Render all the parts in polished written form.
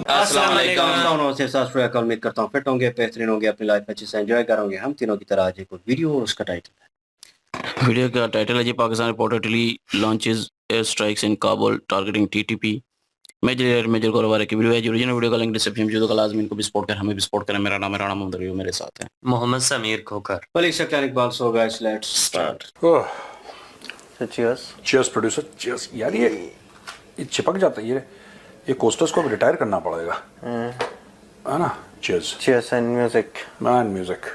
अस्सलाम वालेकुम। से साथ उम्मीद करता हूँ फिट होंगे, बेहतरीन होंगे, अपनी लाइफ अच्छे से एंजॉय करोगे। हम तीनों की तरह आज एक और वीडियो और उसका टाइटल वीडियो का टाइटल है जी, Pakistan reportedly launches air strikes in Kabul targeting TTP. Major गोलवारे की वीडियो है। ओरिजिनल वीडियो का लिंक डिस्क्रिप्शन में, जो तो लाजमी इनको भी सपोर्ट कर, हमें भी सपोर्ट करें। मेरा नाम मोहम्मद रयूफ, मेरे साथ है Mohammad Sameer Khokhar. Iqbal. So guys, let's start. Cheers. Cheers producer, cheers. यार ये चिपक जाता है, ये कोस्टर्स को अब रिटायर करना पड़ेगा, है ना। Cheers. Cheers and music. Man music.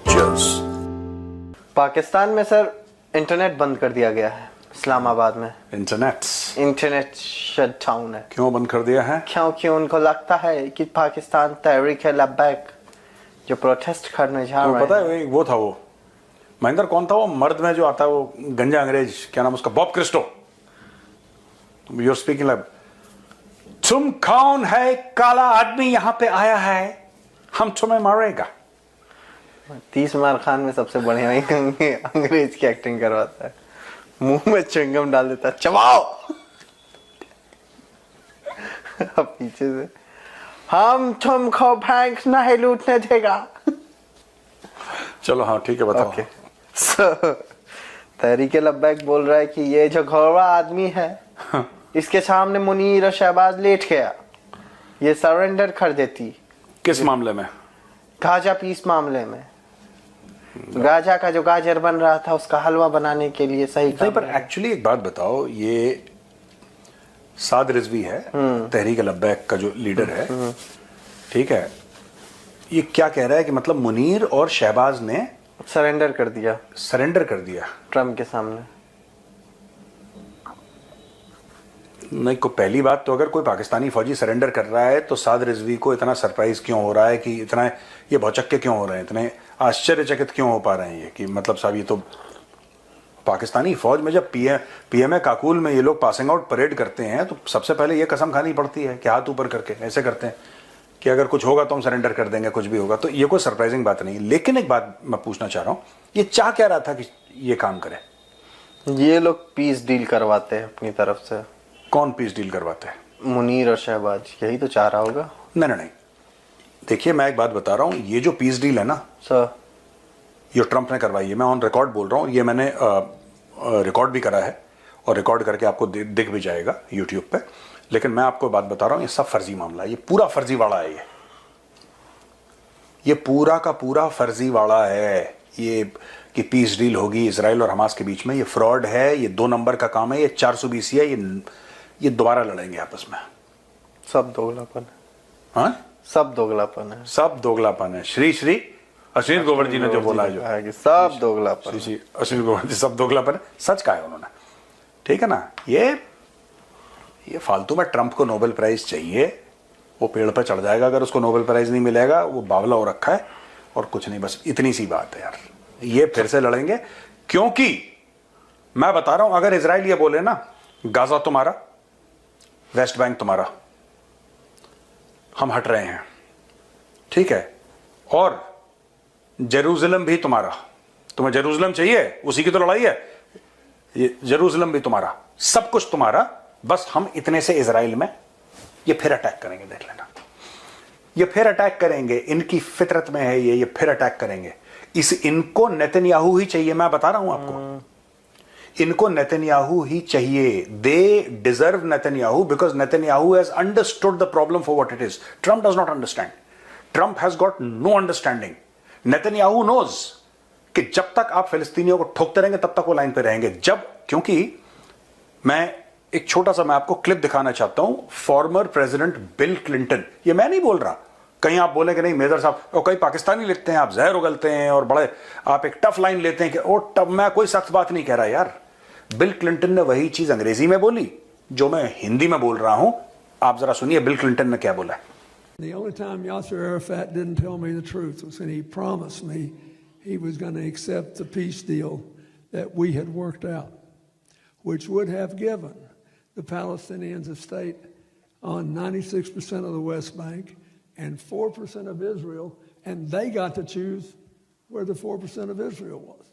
Cheers. Pakistan में सर इंटरनेट बंद कर दिया गया है, इस्लामाबाद में। इंटरनेट शट डाउन है। क्यों बंद कर दिया है? क्योंकि उनको लगता है कि पाकिस्तान तहरीक लब्बैक जो प्रोटेस्ट करने जा रहे हैं। पता है वो था, वो महेंद्र कौन था वो मर्द में जो आता है, वो गंजा अंग्रेज, क्या नाम उसका, Bob Christo. You're speaking like, तुम कौन है? काला आदमी यहाँ पे आया है, हम तुम्हें मारेगा। 30 मार खान में सबसे बढ़िया अंग्रेज की एक्टिंग करवाता है, मुंह में च्युइंगम डाल देता है, चबाओ। अब पीछे से, हम तुमको बैंक नहीं लूटने देगा। चलो हाँ ठीक है, बताओ। okay. तहरीक लब्बैक बोल रहा है कि ये जो घोड़ा आदमी है, इसके सामने मुनीर और शहबाज लेट गया, ये सरेंडर कर देती। किस मामले में? गाजा पीस मामले में। गाजा का जो गाजर बन रहा था, उसका हलवा बनाने के लिए सही नहीं, पर एक्चुअली एक बात बताओ, ये साद रिजवी है, तहरीक लब्बैक का जो लीडर है, ठीक है, ये क्या कह रहा है कि मतलब मुनीर और शहबाज ने सरेंडर कर दिया ट्रम्प के सामने। नहीं, को पहली बात तो अगर कोई पाकिस्तानी फौजी सरेंडर कर रहा है तो साद रिजवी को इतना सरप्राइज क्यों हो रहा है, कि इतना ये भौचक्के क्यों हो रहे हैं, इतने आश्चर्यचकित क्यों हो पा रहे हैं, ये कि मतलब साहब ये तो पाकिस्तानी फौज में जब पीएमए काकुल में ये लोग पासिंग आउट परेड करते हैं तो सबसे पहले ये कसम खानी पड़ती है कि हाथ ऊपर करके ऐसे करते हैं कि अगर कुछ होगा तो हम सरेंडर कर देंगे, कुछ भी होगा। तो ये कोई सरप्राइजिंग बात नहीं है। लेकिन एक बात मैं पूछना चाह रहा हूँ, ये चाह क्या रहा था कि ये काम करे? ये लोग पीस डील करवाते हैं अपनी तरफ से। कौन पीस डील करवाते हैं? मुनीर और शहबाज, यही तो चाह रहा होगा। नहीं, देखिए मैं एक बात बता रहा हूँ, ये जो पीस डील है ना सर, ये ट्रंप ने करवाई है। मैं ऑन रिकॉर्ड बोल रहा हूँ, ये मैंने रिकॉर्ड भी करा है और रिकॉर्ड करके आपको दिख भी जाएगा यूट्यूब पे। लेकिन मैं आपको बात बता रहा हूँ, ये सब फर्जी मामला है, ये पूरा फर्जीवाड़ा है। ये पूरा का पूरा फर्जीवाड़ा है। ये कि पीस डील होगी इजराइल और हमास के बीच में, ये फ्रॉड है, ये 2 नंबर का काम है, ये 420 है, ये दोबारा लड़ेंगे आपस में। सब दोगलापन है। हाँ, सब दोगलापन है, सब दोगलापन है। श्री अश्विनी ग्रोवर जी ने जो बोला है, जो सब दोगलापन। श्री अश्विनी ग्रोवर जी, सब दोगलापन है, सच कहा है उन्होंने, ठीक है ना। ये फालतू में ट्रंप को नोबेल प्राइज चाहिए, वो पेड़ पर चढ़ जाएगा अगर उसको नोबेल प्राइज नहीं मिलेगा, वो बावला हो रखा है और कुछ नहीं, बस इतनी सी बात है यार। ये फिर से लड़ेंगे, क्योंकि मैं बता रहा हूं, अगर इजराइल ये बोले ना गाजा तुम्हारा, वेस्ट बैंक तुम्हारा, हम हट रहे हैं, ठीक है, और जेरूसलम भी तुम्हारा, तुम्हें जेरूसलम चाहिए, उसी की तो लड़ाई है, ये जेरूसलम भी तुम्हारा, सब कुछ तुम्हारा, बस हम इतने से इजराइल में ये फिर अटैक करेंगे, देख लेना। ये फिर अटैक करेंगे, इनकी फितरत में है ये फिर अटैक करेंगे। इनको नेतन्याहू ही चाहिए, मैं बता रहा हूं आपको, इनको नेतन्याहू ही चाहिए। They deserve Netanyahu because Netanyahu has understood the problem for what it is. Trump does not understand, Trump has got no understanding. Netanyahu knows कि जब तक आप फिलिस्तीनियों को ठोकते रहेंगे तब तक वो लाइन पे रहेंगे। क्योंकि मैं एक छोटा सा मैं आपको क्लिप दिखाना चाहता हूं, फॉर्मर प्रेसिडेंट बिल क्लिंटन, ये मैं नहीं बोल रहा, कहीं आप बोले कि नहीं मेजर साहब, और कई पाकिस्तानी लिखते हैं आप जहर उगलते हैं और बड़े आप एक टफ लाइन लेते हैं कि ओ टफ, मैं कोई सख्त बात नहीं कह रहा यार। बिल क्लिंटन ने वही चीज अंग्रेजी में बोली जो मैं हिंदी में बोल रहा हूं, आप जरा सुनिए बिल क्लिंटन ने क्या बोला है। The only time Yasser Arafat didn't tell me the truth was when he promised me he was going to accept the peace deal that we had worked out, which would have given the Palestinians a state on 96% of the West Bank and 4% of Israel, and they got to choose where the 4% of Israel was.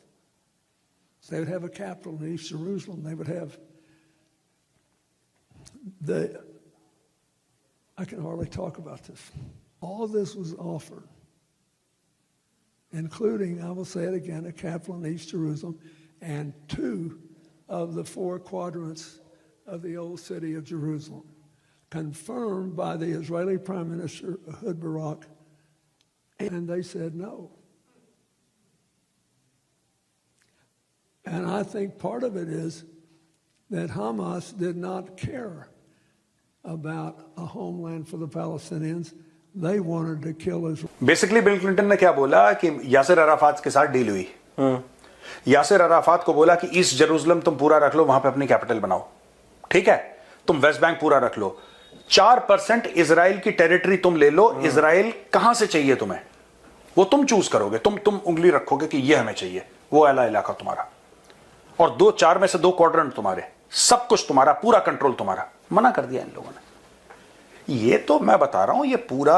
So they would have a capital in East Jerusalem. They would have I can hardly talk about this. All this was offered, including, I will say it again, a capital in East Jerusalem and 2 of the 4 quadrants of the old city of Jerusalem, confirmed by the Israeli Prime Minister Ehud Barak, and they said no. And I think part of it is that Hamas did not care about a homeland for the Palestinians. They wanted to kill Israel. Basically bill Clinton ने क्या बोला कि Yasser Arafat के साथ deal हुई। Yasser Arafat को बोला कि ईस्ट जेरूसलम तुम पूरा रख लो, वहां पे अपनी कैपिटल बनाओ, ठीक है, तुम वेस्ट बैंक पूरा रख लो, 4% इजराइल की टेरिटरी तुम ले लो। इजराइल कहां से चाहिए तुम्हें, वो तुम चूज करोगे, तुम उंगली रखोगे कि ये हमें चाहिए, वो वाला इलाका तुम्हारा, और 4 में से 2 क्वाड्रेंट तुम्हारे, सब कुछ तुम्हारा, पूरा कंट्रोल तुम्हारा। मना कर दिया इन लोगों ने। ये तो मैं बता रहा हूं, ये पूरा,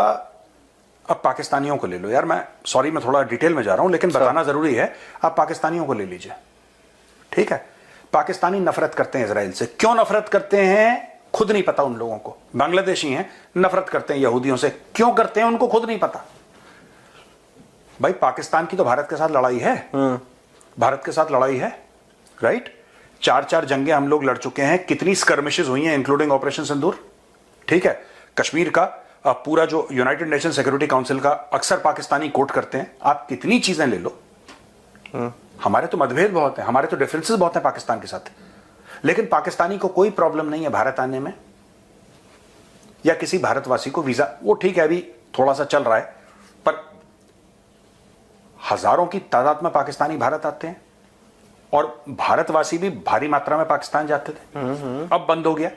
अब पाकिस्तानियों को ले लो यार, मैं सॉरी मैं थोड़ा डिटेल में जा रहा हूं, लेकिन बताना जरूरी है। आप पाकिस्तानियों को ले लीजिए, ठीक है। पाकिस्तानी नफरत करते हैं इजराइल से। क्यों नफरत करते हैं खुद नहीं पता उन लोगों को। बांग्लादेशी हैं, नफरत करते हैं यहूदियों से। क्यों करते हैं उनको खुद नहीं पता। भाई पाकिस्तान की तो भारत के साथ लड़ाई है, भारत के साथ लड़ाई है, राइट। 4 जंगें हम लोग लड़ चुके हैं, कितनी स्कर्मिशेस हुई हैं इंक्लूडिंग ऑपरेशन सिंदूर, ठीक है। कश्मीर का पूरा जो यूनाइटेड नेशन सिक्योरिटी काउंसिल का अक्सर पाकिस्तानी कोट करते हैं। आप कितनी चीजें ले लो, हमारे तो मतभेद बहुत है, हमारे तो डिफरेंसेस बहुत है पाकिस्तान के साथ, लेकिन पाकिस्तानी को कोई प्रॉब्लम नहीं है भारत आने में, या किसी भारतवासी को वीजा, वो ठीक है अभी थोड़ा सा चल रहा है, पर हजारों की तादाद में पाकिस्तानी भारत आते हैं, और भारतवासी भी भारी मात्रा में पाकिस्तान जाते थे। अब बंद हो गया।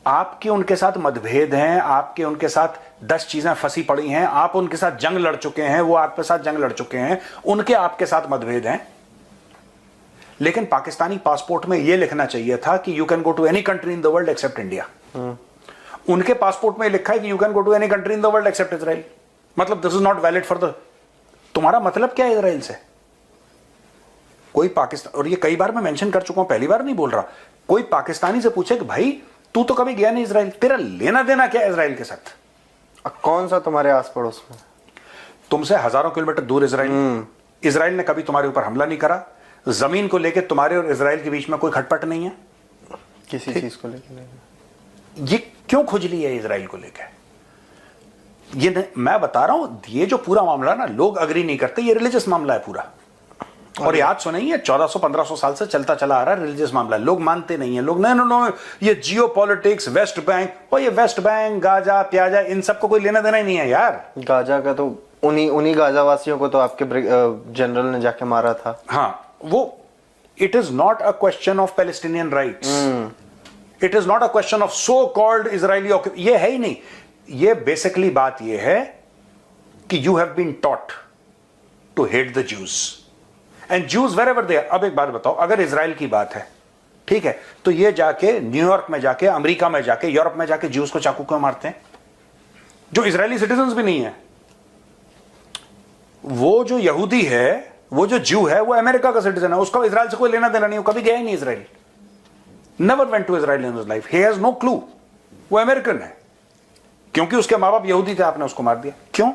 आपके उनके साथ मतभेद हैं, आपके उनके साथ 10 चीजें फंसी पड़ी हैं, आप उनके साथ जंग लड़ चुके हैं, वो आपके साथ जंग लड़ चुके हैं, उनके आपके साथ मतभेद हैं। लेकिन पाकिस्तानी पासपोर्ट में यह लिखना चाहिए था कि you can go to any country in the world except India. उनके पासपोर्ट में लिखा है कि you can go to any country in the world except Israel. मतलब this is not valid for the, तुम्हारा मतलब क्या है इजराइल से। कोई पाकिस्तान, और ये कई बार मैं मेंशन कर चुका हूं, पहली बार नहीं बोल रहा, कोई पाकिस्तानी से पूछे कि भाई तू तो कभी गया नहीं इजराइल, तेरा लेना देना क्या है इजराइल के साथ। कौन सा तुम्हारे आस पड़ोस में, तुमसे हजारों किलोमीटर दूर इजराइल। इजराइल ने कभी तुम्हारे ऊपर हमला नहीं करा। जमीन को लेकर तुम्हारे और इजराइल के बीच में कोई खटपट नहीं है किसी चीज को लेकर नहीं। ये क्यों खुजली है इजराइल को लेकर, ये मैं बता रहा हूं। ये जो पूरा मामला ना, लोग अग्री नहीं करते, ये रिलीजियस मामला है पूरा। और याद सुनिए, 1400-1500 साल से चलता चला आ रहा है रिलीजियस मामला। लोग मानते नहीं है, लोग नो ये जियो पॉलिटिक्स, वेस्ट बैंक, और ये वेस्ट बैंक, गाजा प्याजा, इन सबको कोई लेना देना ही नहीं है यार। गाजा का तो उन्हीं गाजा वासियों को तो आपके जनरल ने जाके मारा था। हाँ, वो it is not a question of Palestinian rights, it is not a question of so called Israeli, ये है ही नहीं। ये बेसिकली बात ये है कि you have been taught to hate the Jews and Jews wherever they are. अब एक बात बताओ, अगर इजराइल की बात है, ठीक है, तो ये जाके न्यूयॉर्क में जाके, अमेरिका में जाके, यूरोप में जाके ज्यूज को चाकू क्यों मारते हैं, जो इजरायली सिटीजन्स भी नहीं है। वो जो यहूदी है, वो जो ज्यू है, वो अमेरिका का सिटीजन है, उसका इजराइल से कोई लेना देना नहीं, वो कभी गया ही नहीं Israel, never went to Israel in his life, he has no clue. वो अमेरिकन है, क्योंकि उसके मां बाप यहूदी थे, आपने उसको मार दिया। क्यों?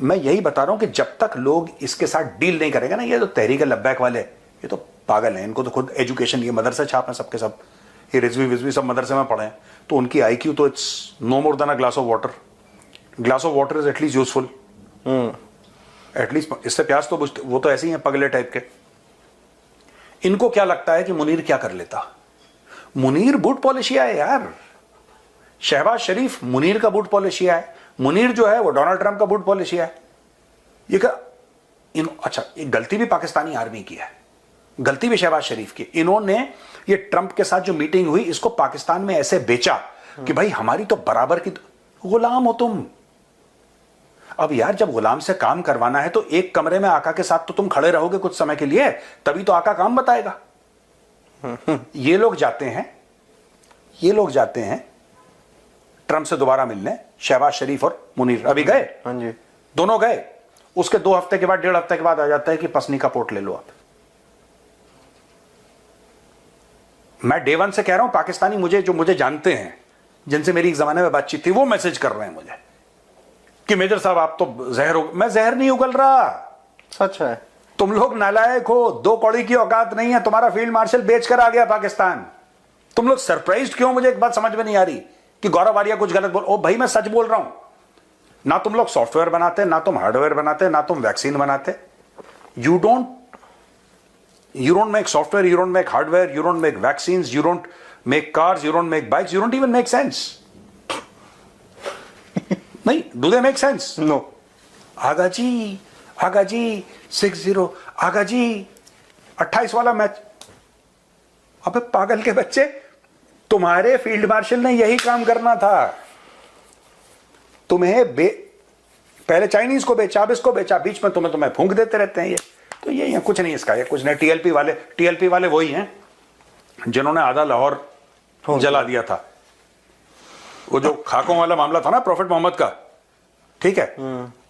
मैं यही बता रहा हूं कि जब तक लोग इसके साथ डील नहीं करेंगे ना, ये तो तहरीक लब्बैक वाले, ये तो पागल हैं, इनको तो खुद एजुकेशन, ये मदरसे छाप हैं सबके सब, ये रिजवी विजवी सब मदरसे में पढ़े हैं, तो उनकी IQ तो it's no more than a glass of water. Glass of water is at least useful, at least इससे प्यास तो बुझते, वो तो ऐसे ही हैं पगले टाइप के। इनको क्या लगता है कि मुनीर क्या कर लेता। मुनीर बूट पॉलिशिया है यार, शहबाज शरीफ मुनीर का बूट पॉलिशिया है, मुनीर जो है वो डोनाल्ड ट्रंप का बूट पॉलिशिया है। ये क्या अच्छा, एक गलती भी पाकिस्तानी आर्मी की है, गलती भी शहबाज शरीफ की। इन्होंने ये ट्रंप के साथ जो मीटिंग हुई, इसको पाकिस्तान में ऐसे बेचा कि भाई हमारी तो बराबर की गुलाम हो तुम। अब यार जब गुलाम से काम करवाना है तो एक कमरे में आका के साथ तो तुम खड़े रहोगे कुछ समय के लिए, तभी तो आका काम बताएगा। ये लोग जाते हैं ट्रंप से दोबारा मिलने, शहबाज शरीफ और मुनीर अभी गए, हाँ जी, दोनों गए, उसके 2 हफ्ते के बाद, 1.5 हफ्ते के बाद आ जाता है कि पसनी का पोर्ट ले लो आप। मैं डे 1 से कह रहा हूं, पाकिस्तानी मुझे जानते हैं, जिनसे मेरी एक जमाने में बातचीत थी, वो मैसेज कर रहे हैं मुझे कि मेजर साहब आप तो जहर हो। मैं जहर नहीं उगल रहा, सच है। तुम लोग नालायक हो, 2 कौड़ी की औकात नहीं है, तुम्हारा फील्ड मार्शल बेचकर आ गया पाकिस्तान। तुम लोग सरप्राइज्ड क्यों? मुझे एक बात समझ में नहीं आ रही कि गौरव आर्या कुछ गलत बोल। ओ भाई मैं सच बोल रहा हूं, ना तुम लोग सॉफ्टवेयर बनाते, ना तुम हार्डवेयर बनाते, ना तुम वैक्सीन बनाते। You don't make software, you don't make hardware, you don't make vaccines, you don't make cars, you don't make bikes, you don't even make sense. नहीं, do they make sense? No. आगा जी 6-0, आगा जी 28 वाला match. अबे पागल के बच्चे, तुम्हारे field marshal ने यही काम करना था। तुम्हें पहले चाइनीज को बेचा, अब इसको बेचा, बीच में तुम्हें फूंक देते रहते हैं ये। तो ये कुछ नहीं इसका, ये कुछ नहीं। टीएलपी वाले वही हैं जिन्होंने आधा लाहौर जला दिया था। वो जो खाकों वाला मामला था ना प्रॉफिट मोहम्मद का, ठीक है।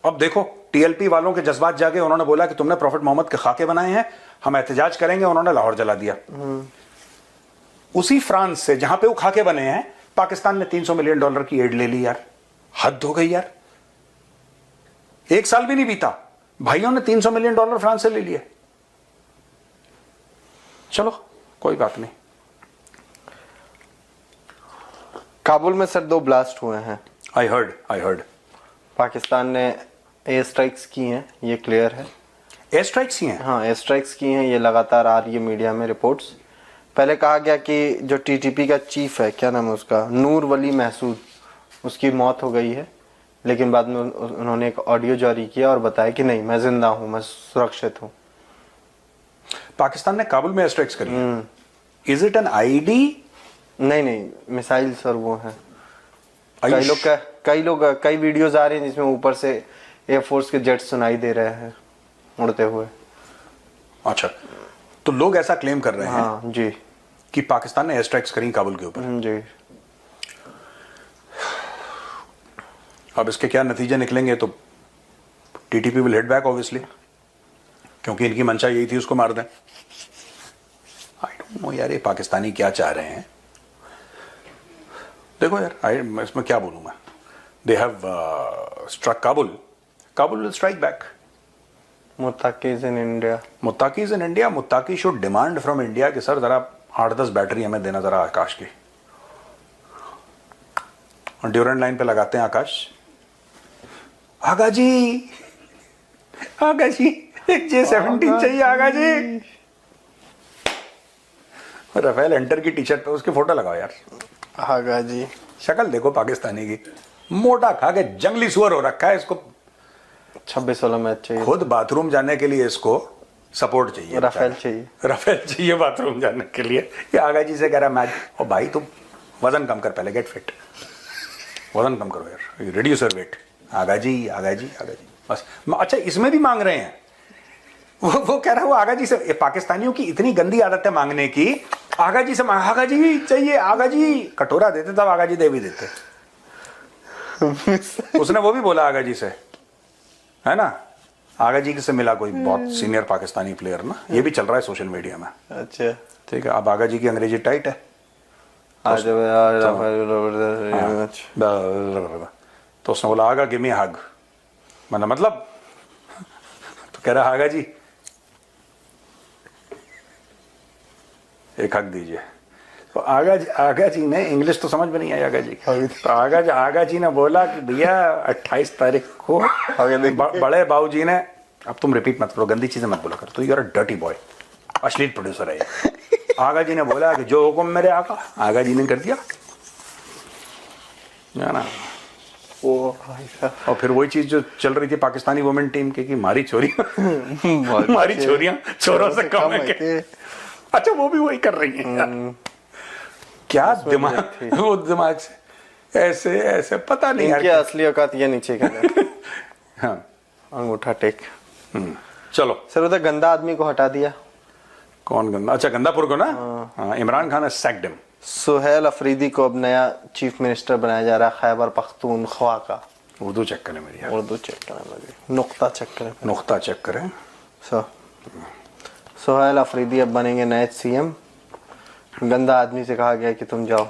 अब देखो टीएलपी वालों के जज्बात जागे, उन्होंने बोला कि तुमने प्रॉफिट मोहम्मद के खाके बनाए हैं, हम एहतजाज करेंगे, उन्होंने लाहौर जला दिया। उसी फ्रांस से जहां पे वो खाके बने हैं, पाकिस्तान ने $300 मिलियन की एड ले ली यार। हद हो गई यार, 1 साल भी नहीं बीता, भाइयों ने $300 मिलियन फ्रांस से ले लिए। चलो कोई बात नहीं। काबुल में सर 2 ब्लास्ट हुए हैं। आई हर्ड पाकिस्तान ने एयर स्ट्राइक्स की हैं, ये क्लियर है। एयर स्ट्राइक्स ही हैं? हाँ, एयर स्ट्राइक्स की हैं, ये लगातार आ रही है मीडिया में रिपोर्ट्स। पहले कहा गया कि जो टीटीपी का चीफ है, क्या नाम है उसका, नूर वली महसूद, उसकी मौत हो गई है। लेकिन बाद में उन्होंने एक ऑडियो जारी किया और बताया कि नहीं, मैं जिंदा हूँ, मैं सुरक्षित हूँ। पाकिस्तान ने काबुल में एयर स्ट्राइक्स करी। Is it an ID? नहीं, मिसाइल सर वो है। कई वीडियोस आ रहे हैं जिसमें ऊपर से एयरफोर्स के जेट सुनाई दे रहे हैं उड़ते हुए। अच्छा, तो लोग ऐसा क्लेम कर रहे हैं। हाँ जी, कि पाकिस्तान ने एयर स्ट्राइक्स करी काबुल के ऊपर। जी। अब इसके क्या नतीजे निकलेंगे, तो TTP will hit back obviously, क्योंकि इनकी मंशा यही थी उसको मार दें। आई डोंट नो यार, ये पाकिस्तानी क्या चाह रहे हैं। देखो यार, इसमें क्या बोलूं मैं। They have struck Kabul will strike back. Muttaqi is in India. Muttaqi should demand from India कि सर जरा 8-10 बैटरी हमें देना जरा आकाश की। ड्यूरेंट लाइन पे लगाते हैं आकाश। आगा जी एक J-17 चाहिए आगा जी। राफेल हंटर की टी शर्ट पे उसकी फोटो लगाओ यार। आगा जी, शक्ल देखो पाकिस्तानी की, मोटा खा के जंगली सुअर हो रखा है। इसको 26 वाला मैच चाहिए। खुद बाथरूम जाने के लिए इसको सपोर्ट चाहिए, राफेल चाहिए बाथरूम जाने के लिए। ये आगा जी से कह रहा मैच, और भाई तुम वजन कम कर, पहले गेट फिट, वजन कम करो यार, रिड्यूस योर वेट। आगा जी बस। अच्छा, इसमें भी मांग रहे हैं। वो कह रहा है वो आगा जी से। ये पाकिस्तानियों की इतनी गंदी आदत है मांगने की। आगा जी से आगा जी चाहिए, आगा जी कटोरा देते तब आगा जी दे भी देते। उसने वो भी बोला आगा जी से, है ना। आगा जी से मिला कोई बहुत सीनियर पाकिस्तानी प्लेयर ना, ये भी चल रहा है सोशल मीडिया में। अच्छा, ठीक है। अब आगा जी की अंग्रेजी टाइट है। तो उसने बोला आगा गिव मी हग, मतलब तो कह रहा आगा जी एक हक दीजिए। तो आगा जी ने, इंग्लिश तो समझ में नहीं आई आगा जी, तो आगा जी ने बोला कि भैया 28 तारीख को बड़े बाबू जी ने, अब तुम रिपीट मत करो, गंदी चीजें मत बोला कर, तो you are a dirty boy, अश्लील प्रोड्यूसर है ये। आगा जी ने बोला कि जो हुक्म मेरे आगा जी ने कर दिया ना। और फिर वही चीज जो चल रही थी पाकिस्तानी वुमेन टीम की, कि मारी चोरियां चोरों से कम है के। अच्छा, वो भी वही कर रही हैं। क्या दिमाग, वो दिमाग से ऐसे पता नहीं यार। क्या असली औकात ये नीचे का हाँ, अंगूठा टेक। चलो सर, उधर गंदा आदमी को हटा दिया। कौन गंदा? अच्छा, गंदापुर को ना। हाँ, इमरान खान ने सैक्ड हिम। सुहेल अफरीदी को अब नया चीफ मिनिस्टर बनाया जा रहा है खैबर पख्तूनख्वा का। उर्दू चेक करें मेरी यार, उर्दू चेक करें मेरी, नुक्ता चेक करें। नुक्ता चेक करें। सोहेल अफरीदी अब बनेंगे नए सीएम। गंदा आदमी से कहा गया कि तुम जाओ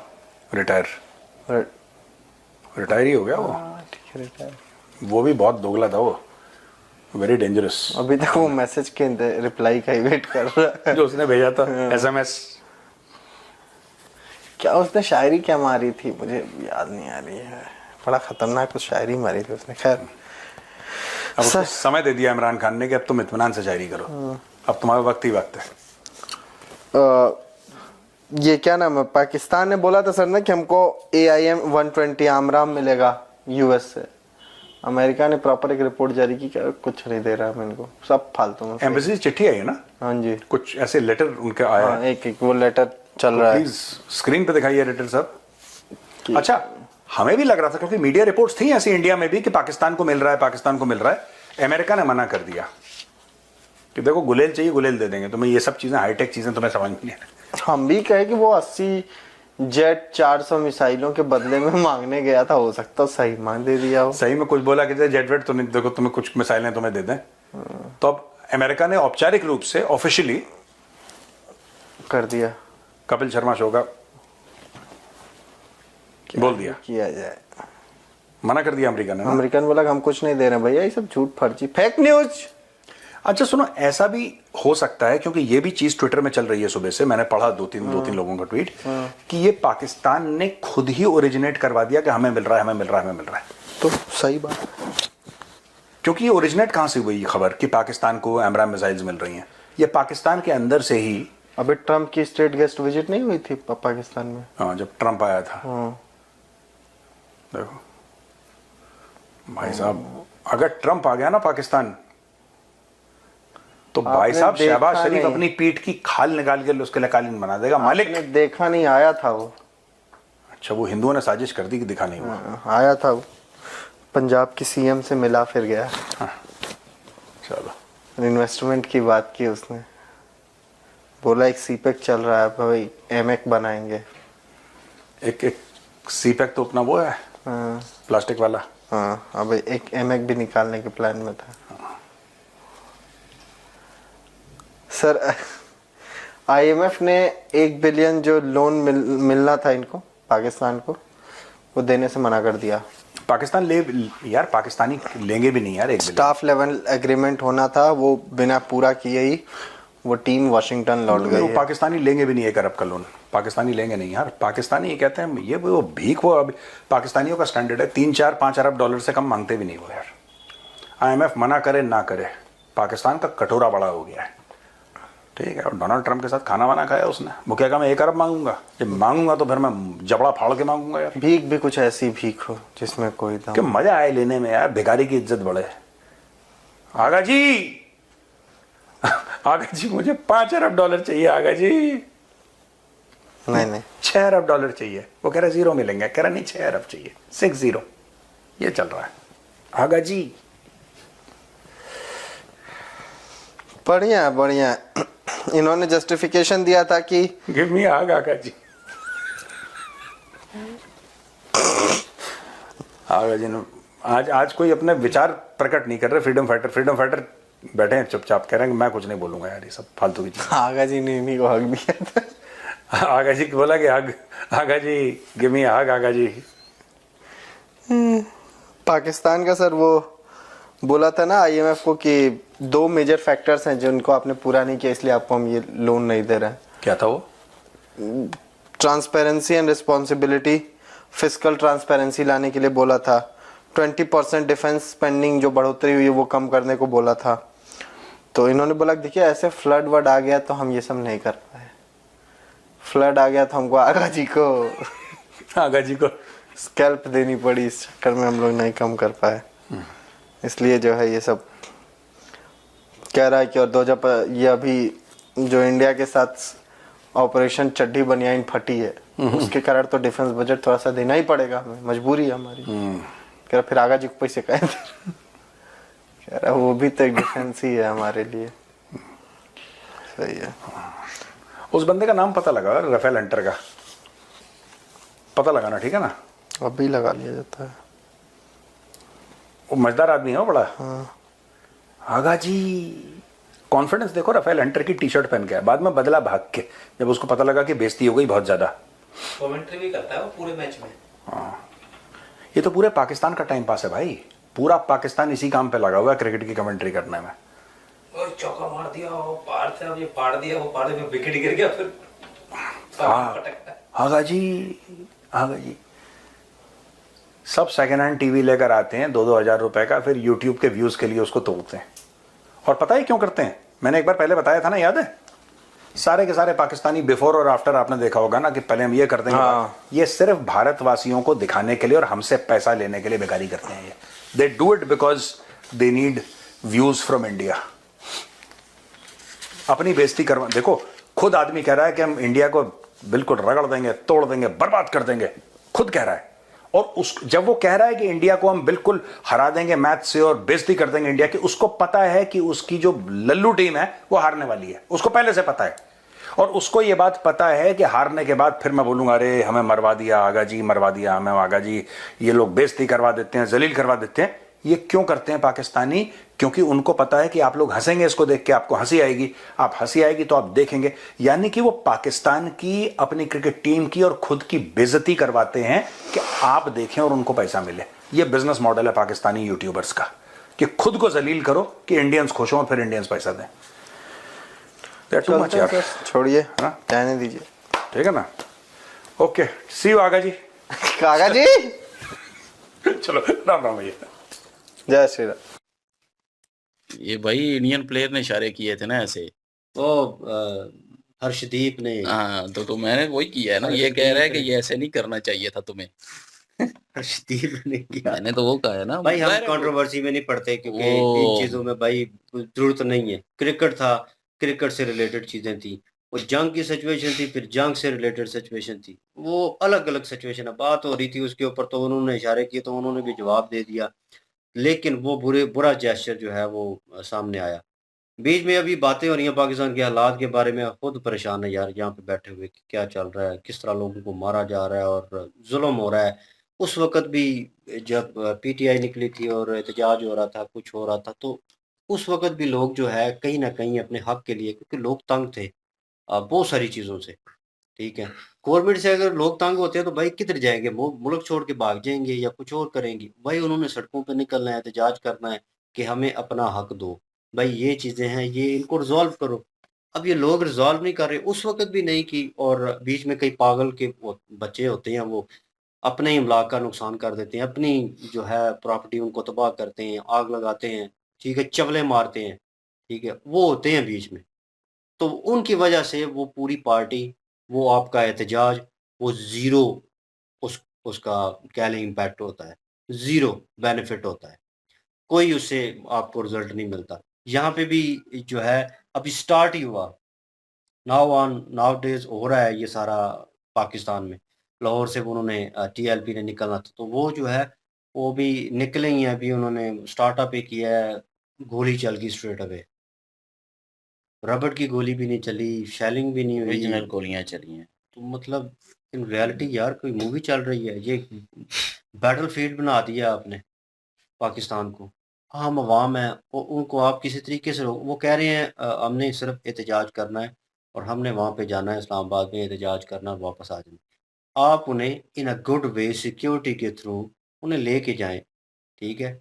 रिटायर ही हो गया वो। ठीक है, रिटायर। वो भी बहुत दोगला था वो, वेरी डेंजरस। अभी तक वो मैसेज के रिप्लाई का ही वेट कर रहा है जो उसने भेजा था SMS। क्या उसने शायरी क्या मारी थी, मुझे याद नहीं आ रही है, बड़ा खतरनाक कुछ शायरी मारी थी उसने। खैर अब उसको समय दे दिया इमरान खान ने कि अब तुम इत्मीनान से शायरी करो, अब तुम्हारा वक्त ही वक्त है। ये क्या नाम है, पाकिस्तान ने बोला था सर ना कि हमको AIM 120 आमराम मिलेगा US से। अमेरिका ने प्रॉपर एक रिपोर्ट जारी की, क्या कुछ नहीं दे रहा है इनको, सब फालतू में। एम्बेसी से चिट्ठी आई है ना? हाँ जी, कुछ ऐसे लेटर उनके आया है। एक वो लेटर चल रहा है। प्लीज स्क्रीन पे दिखाइए लेटर साहब। अच्छा, हमें भी लग रहा था क्योंकि मीडिया रिपोर्ट्स थी ऐसी इंडिया में भी कि पाकिस्तान को मिल रहा है, पाकिस्तान को मिल रहा है। अमेरिका ने मना कर दिया कि देखो गुलेल चाहिए गुलेल दे देंगे तुम्हें, ये सब चीजें हाईटेक चीजें तुम्हें समझ नहीं है। हम भी कहे कि वो 80 जेट 400 मिसाइलों के बदले में मांगने गया था, हो सकता है सही मांग दे दिया हो। सही में कुछ बोला कि जेट वेट तो नहीं, देखो तुम्हें कुछ मिसाइलें तुम्हें दे दें। तो अब अमेरिका ने औपचारिक रूप से ऑफिशियली कर दिया, कपिल शर्मा शो का बोल दिया, किया जाए। मना कर दिया अमेरिका ने ना? अमेरिकन बोला कि हम कुछ नहीं दे रहे भैया, ये सब झूठ फर्जी फेक न्यूज। अच्छा सुनो, ऐसा भी हो सकता है क्योंकि ये भी चीज ट्विटर में चल रही है सुबह से, मैंने पढ़ा दो तीन लोगों का ट्वीट कि ये पाकिस्तान ने खुद ही ओरिजिनेट करवा दिया कि हमें मिल रहा है, हमें मिल रहा है, हमें मिल रहा है। तो सही बात है, क्योंकि ये ओरिजिनेट कहां से हुई खबर कि पाकिस्तान को एमराम मिसाइल्स मिल रही हैं? ये पाकिस्तान के अंदर से ही। अभी ट्रम्प की स्टेट गेस्ट विजिट नहीं हुई थी पाकिस्तान में? हाँ, जब ट्रम्प आया था। देखो भाई साहब, अगर ट्रम्प आ गया ना पाकिस्तान, तो भाई साहब शहबाज शरीफ अपनी पीठ की खाल निकाल के उसके लिए कालीन बना देगा मालिक। देखा नहीं, आया था वो। अच्छा, वो हिंदुओं ने साजिश कर दी कि दिखा नहीं हुआ। आया था वो, पंजाब की CM से मिला फिर गया। चलो, इन्वेस्टमेंट की बात की उसने, बोला एक CPEC चल रहा है भाई, MAC बनाएंगे। एक CPEC तो अपना वो है प्लास्टिक वाला। हाँ, अब एक MAC भी निकालने के प्लान में था। सर IMF ने 1 बिलियन जो लोन मिलना था इनको, पाकिस्तान को, वो देने से मना कर दिया। पाकिस्तान ले यार, पाकिस्तानी लेंगे भी नहीं यार। एक स्टाफ लेवल एग्रीमेंट होना था, वो बिना पूरा किए ही वो टीम वाशिंगटन लौट गई है। पाकिस्तानी लेंगे भी नहीं 1 अरब का लोन, पाकिस्तानी लेंगे नहीं यार। पाकिस्तानी ये कहते हैं ये वो भीख, वो अभी पाकिस्तानियों का स्टैंडर्ड है 3-4-5 अरब डॉलर से कम मांगते भी नहीं वो यार। IMF मना करे ना करे, पाकिस्तान का कटोरा बड़ा हो गया है, ठीक है। और डोनाल्ड ट्रंप के साथ खाना वाना खाया उसने, वो क्या कहा मैं 1 अरब मांगूंगा, जब मांगूंगा तो फिर मैं जबड़ा फाड़ के मांगूंगा यार। भीख भी कुछ ऐसी भीख हो जिसमें कोई दम। कि मजा आए लेने में यार, भिखारी की इज्जत बढ़े। आगा जी, आगा जी मुझे 5 अरब डॉलर चाहिए आगा जी। नहीं 6 अरब डॉलर चाहिए। वो कह रहा 0 मिलेंगे, कह रहा नहीं 6 अरब चाहिए, 60। ये चल रहा है आगा जी। बढ़िया बढ़िया। इन्होंने जस्टिफिकेशन दिया था कि गिव मी आग आगा जी। आगा जी ने आज कोई अपने विचार प्रकट नहीं कर रहे। फ्रीडम फाइटर बैठे हैं चुपचाप, कह रहे हैं कि मैं कुछ नहीं बोलूंगा यार, ये सब फालतू की चीज। आगा जी ने इन्हीं को हक दिया था। आगा जी बोला कि आगा जी गिव मी आग आगा जी। पाकिस्तान का सर वो बोला था ना IMF को कि 2 मेजर फैक्टर्स हैं जिनको आपने पूरा नहीं किया, इसलिए आपको हम ये लोन नहीं दे रहे हैं। क्या था वो? Transparency and responsibility, fiscal transparency लाने के लिए बोला था। 20% डिफेंस स्पेंडिंग जो बढ़ोतरी हुई है वो कम करने को बोला था। तो इन्होंने बोला देखिए ऐसे फ्लड वर्ड आ गया तो हम ये सब नहीं कर पाए। फ्लड आ गया तो हमको आगा जी को स्कैल्प देनी पड़ी, इस चक्कर में हम लोग नहीं कम कर पाए। इसलिए जो है ये सब कह रहा है कि और 2000 ये अभी जो इंडिया के साथ ऑपरेशन चड्डी बनियाइन फटी है उसके कारण तो डिफेंस बजट थोड़ा सा देना ही पड़ेगा हमें, मजबूरी है हमारी। कह रहा फिर आगा जी को पैसे कह दे। कह रहा वो भी तो एक डिफेंस ही है हमारे लिए। सही है। उस बंदे का नाम पता लगा, राफेल हंटर का पता लगाना, ठीक है ना? अभी लगा लिया जाता है। वो मजेदार आदमी है वो बड़ा। आगा जी कॉन्फिडेंस देखो, राफेल हंटर की टी शर्ट पहन के आया, बाद में बदला भाग के जब उसको पता लगा कि बेइज्जती हो गई बहुत ज्यादा। कमेंट्री भी करता है वो पूरे मैच में। ये तो पूरे पाकिस्तान का टाइम पास है भाई, पूरा पाकिस्तान इसी काम पे लगा हुआ है क्रिकेट की कमेंट्री करने में। और चौका मार दिया, वो पार से अब ये पाड़ दिया, वो पाड़ दिया, विकेट गिर गया, फिर आगा जी सब सेकेंड हैंड टीवी लेकर आते हैं 2-2 हजार रुपए का, फिर यूट्यूब के व्यूज के लिए उसको तोड़ते हैं। और पता है क्यों करते हैं? मैंने एक बार पहले बताया था ना, याद है? सारे के सारे पाकिस्तानी बिफोर और आफ्टर आपने देखा होगा ना कि पहले हम ये करते हैं, ये सिर्फ भारतवासियों को दिखाने के लिए और हमसे पैसा लेने के लिए बेकारी करते हैं। ये they do it because they need views from India. अपनी बेइज्जती करवा, देखो खुद आदमी कह रहा है कि हम इंडिया को बिल्कुल रगड़ देंगे, तोड़ देंगे, बर्बाद कर देंगे, खुद कह रहा है। और उस जब वो कह रहा है कि इंडिया को हम बिल्कुल हरा देंगे मैच से और बेइज्जती कर देंगे इंडिया की, उसको पता है कि उसकी जो लल्लू टीम है वो हारने वाली है, उसको पहले से पता है। और उसको ये बात पता है कि हारने के बाद फिर मैं बोलूंगा अरे हमें मरवा दिया आगा जी, मरवा दिया हमें आगा जी, ये लोग बेइज्जती करवा देते हैं, जलील करवा देते हैं। ये क्यों करते हैं पाकिस्तानी? क्योंकि उनको पता है कि आप लोग हंसेंगे इसको देख के, आपको हंसी आएगी, आप हंसी आएगी तो आप देखेंगे। यानी कि वो पाकिस्तान की, अपनी क्रिकेट टीम की और खुद की बेइज्जती करवाते हैं कि आप देखें और उनको पैसा मिले। ये बिजनेस मॉडल है पाकिस्तानी यूट्यूबर्स का कि खुद को जलील करो कि इंडियंस खुश हों और फिर इंडियंस पैसा दें। छोड़िए, रहने दीजिए, ठीक है ना? ओके, सी यू आगा जी। आगा जी चलो राम राम भैया, जय श्री राम। ये भाई इंडियन प्लेयर ने इशारे किए थे ना ऐसे, वो हर्षदीप ने, हाँ तो मैंने वही किया है ना। ये कह रहा है कि ये ऐसे नहीं करना चाहिए था तुम्हें। हर्षदीप ने किया। मैंने तो वो कहा है ना भाई हम कंट्रोवर्सी में नहीं पड़ते क्योंकि इन चीजों में भाई जरूरत नहीं है। क्रिकेट था, क्रिकेट से रिलेटेड चीजें थी, वो जंग की सिचुएशन थी, फिर जंग से रिलेटेड सिचुएशन थी, वो अलग अलग सिचुएशन है। बात हो रही थी उसके ऊपर तो उन्होंने इशारे किए तो उन्होंने भी जवाब दे दिया, लेकिन वो बुरा जेस्चर जो है वो सामने आया। बीच में अभी बातें हो रही हैं पाकिस्तान के हालात के बारे में, खुद परेशान है यार यहाँ पे बैठे हुए कि क्या चल रहा है, किस तरह लोगों को मारा जा रहा है और जुल्म हो रहा है। उस वक्त भी जब पीटीआई निकली थी और एहतजाज हो रहा था, कुछ हो रहा था, तो उस वक्त भी लोग जो है कहीं ना कहीं अपने हक के लिए, क्योंकि लोग तंग थे बहुत सारी चीज़ों से, ठीक है। गवर्नमेंट से अगर लोग तंग होते हैं तो भाई किधर जाएंगे, मुल्क छोड़ के भाग जाएंगे या कुछ और करेंगे। भाई उन्होंने सड़कों पे निकलना है, एहतजाज करना है कि हमें अपना हक दो। भाई ये चीज़ें हैं, ये इनको रिजॉल्व करो। अब ये लोग रिजॉल्व नहीं कर रहे, उस वक्त भी नहीं की, और बीच में कई पागल के वो बच्चे होते हैं, वो अपने ही इमलाक का नुकसान कर देते हैं, अपनी जो है प्रॉपर्टी उनको तबाह करते हैं, आग लगाते हैं, ठीक है, चवले मारते हैं, ठीक है, वो होते हैं बीच में। तो उनकी वजह से वो पूरी पार्टी, वो आपका एहतजाज, वो ज़ीरो उसका कह लें इम्पैक्ट होता है, ज़ीरो बेनिफिट होता है, कोई उससे आपको रिजल्ट नहीं मिलता। यहाँ पे भी जो है अभी स्टार्ट ही हुआ, नाउ डेज हो रहा है ये सारा पाकिस्तान में। लाहौर से उन्होंने टीएलपी ने निकलना था, तो वो जो है वो भी निकले ही हैं। अभी उन्होंने स्टार्टअप ही किया है, गोली चल गई स्ट्रेट अवे, रबड़ की गोली भी नहीं चली, शेलिंग भी नहीं हुई, ओरिजिनल गोलियां चली हैं। तो मतलब इन रियलिटी यार कोई मूवी चल रही है, ये बैटलफील्ड बना दिया आपने पाकिस्तान को। आम अवाम है, उनको आप किसी तरीके से वो कह रहे हैं हमने सिर्फ एहतजाज करना है और हमने वहाँ पे जाना है, इस्लामाबाद में एहतजाज करना, वापस आ जाना। आप उन्हें इन अ गुड वे सिक्योरिटी के थ्रू उन्हें लेके जाएं, ठीक है,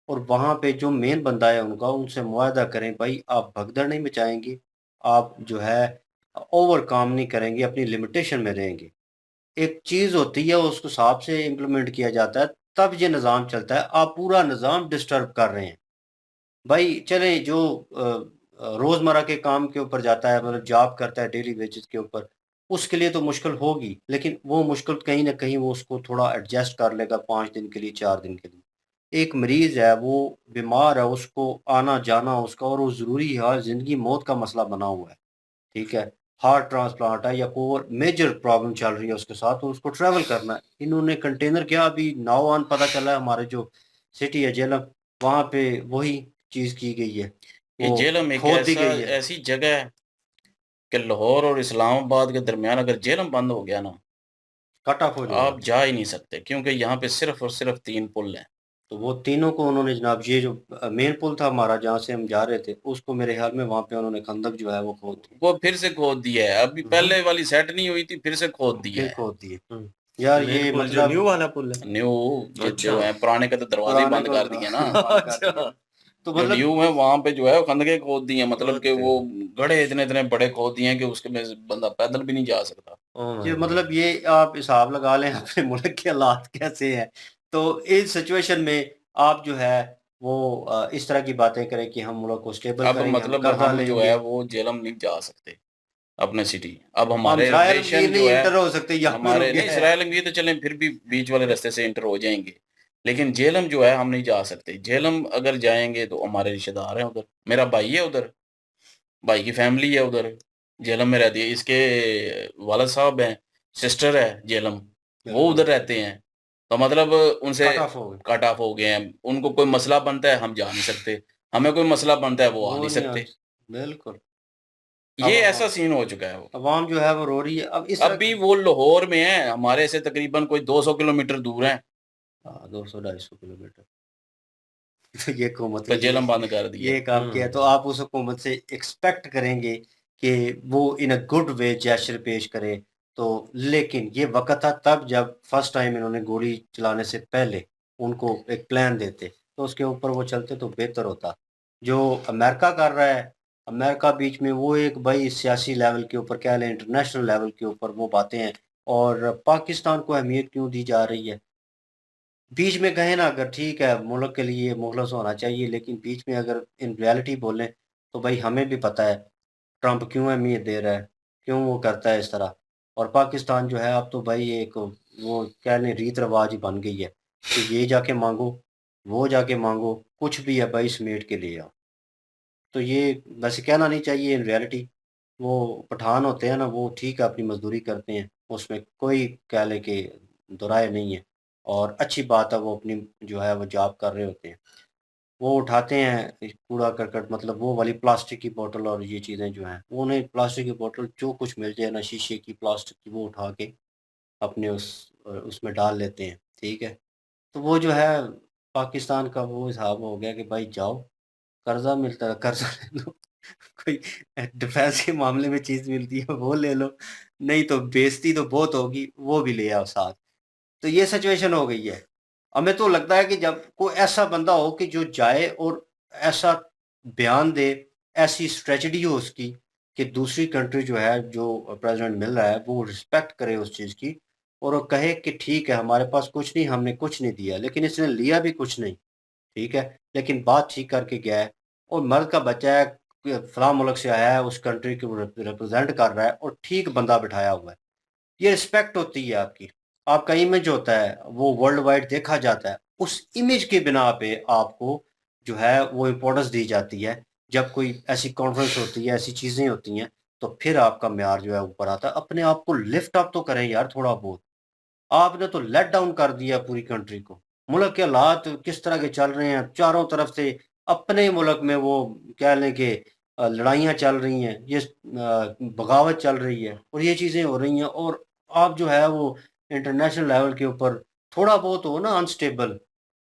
और वहाँ पे जो मेन बंदा है उनका, उनसे मुआहदा करें, भाई आप भगदड़ नहीं मचाएंगे, आप जो है ओवर काम नहीं करेंगे, अपनी लिमिटेशन में रहेंगे। एक चीज़ होती है उसको हिसाब से इम्प्लीमेंट किया जाता है, तब ये निज़ाम चलता है। आप पूरा निज़ाम डिस्टर्ब कर रहे हैं। भाई चले जो रोज़मर्रा के काम के ऊपर जाता है, मतलब जॉब करता है डेली वेजेस के ऊपर, उसके लिए तो मुश्किल होगी, लेकिन वो मुश्किल कहीं ना कहीं वो उसको थोड़ा एडजस्ट कर लेगा 5 दिन के लिए, 4 दिन के लिए। एक मरीज़ है, वो बीमार है, उसको आना जाना उसका, और वो ज़रूरी है, ज़िंदगी मौत का मसला बना हुआ है, ठीक है, हार्ट ट्रांसप्लांट है या कोई और मेजर प्रॉब्लम चल रही है उसके साथ, तो उसको ट्रैवल करना है। इन्होंने कंटेनर क्या, अभी नावान पता चला है, हमारे जो सिटी है जेलम, वहाँ पे वही चीज़ की गई है, ये वो जेलम एक खोद दी गई है। ऐसी जगह है कि लाहौर और इस्लामाबाद के दरमियान अगर जेलम बंद हो गया ना, कट ऑफ हो आप जाएगा। जा ही नहीं सकते, क्योंकि यहाँ पे सिर्फ और सिर्फ 3 पुल हैं। तो वो तीनों को उन्होंने जनाब, ये जो मेन पुल था हमारा जहाँ से हम जा रहे थे, उसको मेरे ख्याल में वहां पे उन्होंने खंदक जो है वो खोद दी। वो फिर से खोद दिया है, अभी पहले वाली सेट नहीं हुई थी, फिर से खोद दिया फिर है। खोद दिए। यार मेन ये पुल जो मतलब न्यू वाला पुल है। न्यू जो अच्छा। है, पुराने के तो दरवाजे ही पुराने बंद को कर दिए ना। बंद कर दिए। अच्छा। तो जो मतलब न्यू है वहां पे जो है वो खंदके खोद दिए हैं, मतलब कि ओके। वो गड्ढे इतने इतने बड़े खोद दिए हैं कि उसके में बंदा पैदल भी नहीं जा सकता। ओह माय ये गॉड। मतलब ये आप हिसाब लगा लें अपने मुल्क के हालात कैसे हैं। तो इस सिचुएशन में आप जो है वो इस तरह की बातें करें कि हम मुल्क को स्टेबल अब करेंगे, हम मतलब कर्जा हम जो लेंगे, है वो जेलम नहीं जा सकते अपने सिटी। अब हम हमारे इसराइल रिलेशन नहीं जो है, इंटर हो सकते, यहाँ पे रुक हमारे नहीं गया है। इसराइल में तो चलें फिर भी बीच वाले रास्ते से इंटर हो जाएंगे, लेकिन जेलम जो है हम नहीं जा सकते। जेलम अगर जाएंगे तो हमारे रिश्तेदार हैं उधर, मेरा भाई है उधर, भाई की फैमिली है उधर, जेलम में रहती है, इसके वाला साहब हैं, सिस्टर है जेलम, वो बिल्कुल उधर रहते हैं। तो मतलब उनसे कट ऑफ हो गए, कट ऑफ हो गए हैं, उनको कोई मसला बनता है हम जा नहीं सकते, हमें कोई मसला बनता है वो आ वो नहीं नहीं सकते। बिल्कुल। अब ये ऐसा सीन हो चुका है वो। अवाम जो है वो रो रही है अब इस अब तरह भी की। वो लाहौर में है, हमारे से तकरीबन कोई 200 किलोमीटर दूर है, 200-250 किलोमीटर। तो ये हुकूमत तो ने जेलम बंद कर दिया। ये काम किया, तो आप उस हुकूमत से एक्सपेक्ट करेंगे कि वो इन अ गुड वे जेस्चर पेश करे। तो लेकिन ये वक्त था तब जब फर्स्ट टाइम इन्होंने गोली चलाने से पहले उनको एक प्लान देते, तो उसके ऊपर वो चलते तो बेहतर होता। जो अमेरिका कर रहा है, अमेरिका बीच में वो एक भाई सियासी लेवल के ऊपर कह लें, इंटरनेशनल लेवल के ऊपर वो बातें हैं, और पाकिस्तान को अहमियत क्यों दी जा रही है। बीच में कहें ना, अगर ठीक है मुल्क के लिए मुखलस होना चाहिए, लेकिन बीच में अगर इन रियलिटी बोलें तो भाई हमें भी पता है ट्रंप क्यों अहमियत दे रहा है, क्यों वो करता है इस तरह। और पाकिस्तान जो है अब तो भाई एक वो कह लें रीत रिवाज ही बन गई है कि ये जाके मांगो, वो जाके मांगो, कुछ भी है भाई समेट के ले आओ। तो ये वैसे कहना नहीं चाहिए, इन रियलिटी वो पठान होते हैं ना, वो ठीक है अपनी मजदूरी करते हैं, उसमें कोई कह ले कि दुराय नहीं है, और अच्छी बात है वो अपनी जो है वो जॉब कर रहे होते हैं। वो उठाते हैं कूड़ा करकट, मतलब वो वाली प्लास्टिक की बोतल और ये चीज़ें जो हैं, वो उन्हें प्लास्टिक की बोतल जो कुछ मिल जाए ना, शीशे की, प्लास्टिक की, वो उठा के अपने उसमें डाल लेते हैं, ठीक है। तो वो जो है पाकिस्तान का वो हिसाब हो गया कि भाई जाओ, कर्जा मिलता है कर्जा ले लो, कोई डिफेंस के मामले में चीज़ मिलती है वो ले लो, नहीं तो बेइज्जती तो बहुत होगी, वो भी ले आओ साथ। तो ये सिचुएशन हो गई है। हमें तो लगता है कि जब कोई ऐसा बंदा हो कि जो जाए और ऐसा बयान दे, ऐसी स्ट्रेटजी हो उसकी कि दूसरी कंट्री जो है, जो प्रेज़िडेंट मिल रहा है, वो रिस्पेक्ट करे उस चीज़ की, और वो कहे कि ठीक है हमारे पास कुछ नहीं, हमने कुछ नहीं दिया, लेकिन इसने लिया भी कुछ नहीं, ठीक है, लेकिन बात ठीक करके गया है, और मर्द का बच्चा है, फलां मुल्क से आया है, उस कंट्री को रिप्रेज़ेंट कर रहा है और ठीक बंदा बिठाया हुआ है। ये रिस्पेक्ट होती है आपकी। आपका इमेज होता है, वो वर्ल्ड वाइड देखा जाता है। उस इमेज की बिना पे आपको जो है वो इम्पोर्टेंस दी जाती है। जब कोई ऐसी कॉन्फ्रेंस होती है, ऐसी चीज़ें होती हैं, तो फिर आपका म्यार जो है ऊपर आता है। अपने आप को लिफ्ट अप तो करें यार थोड़ा बहुत। आपने तो लेट डाउन कर दिया पूरी कंट्री को। मुल्क के हालात किस तरह के चल रहे हैं, चारों तरफ से अपने मुल्क में वो कह लें कि लड़ाइयाँ चल रही हैं, ये बगावत चल रही है और ये चीज़ें हो रही हैं, और आप जो है वो इंटरनेशनल लेवल के ऊपर थोड़ा बहुत हो ना अनस्टेबल,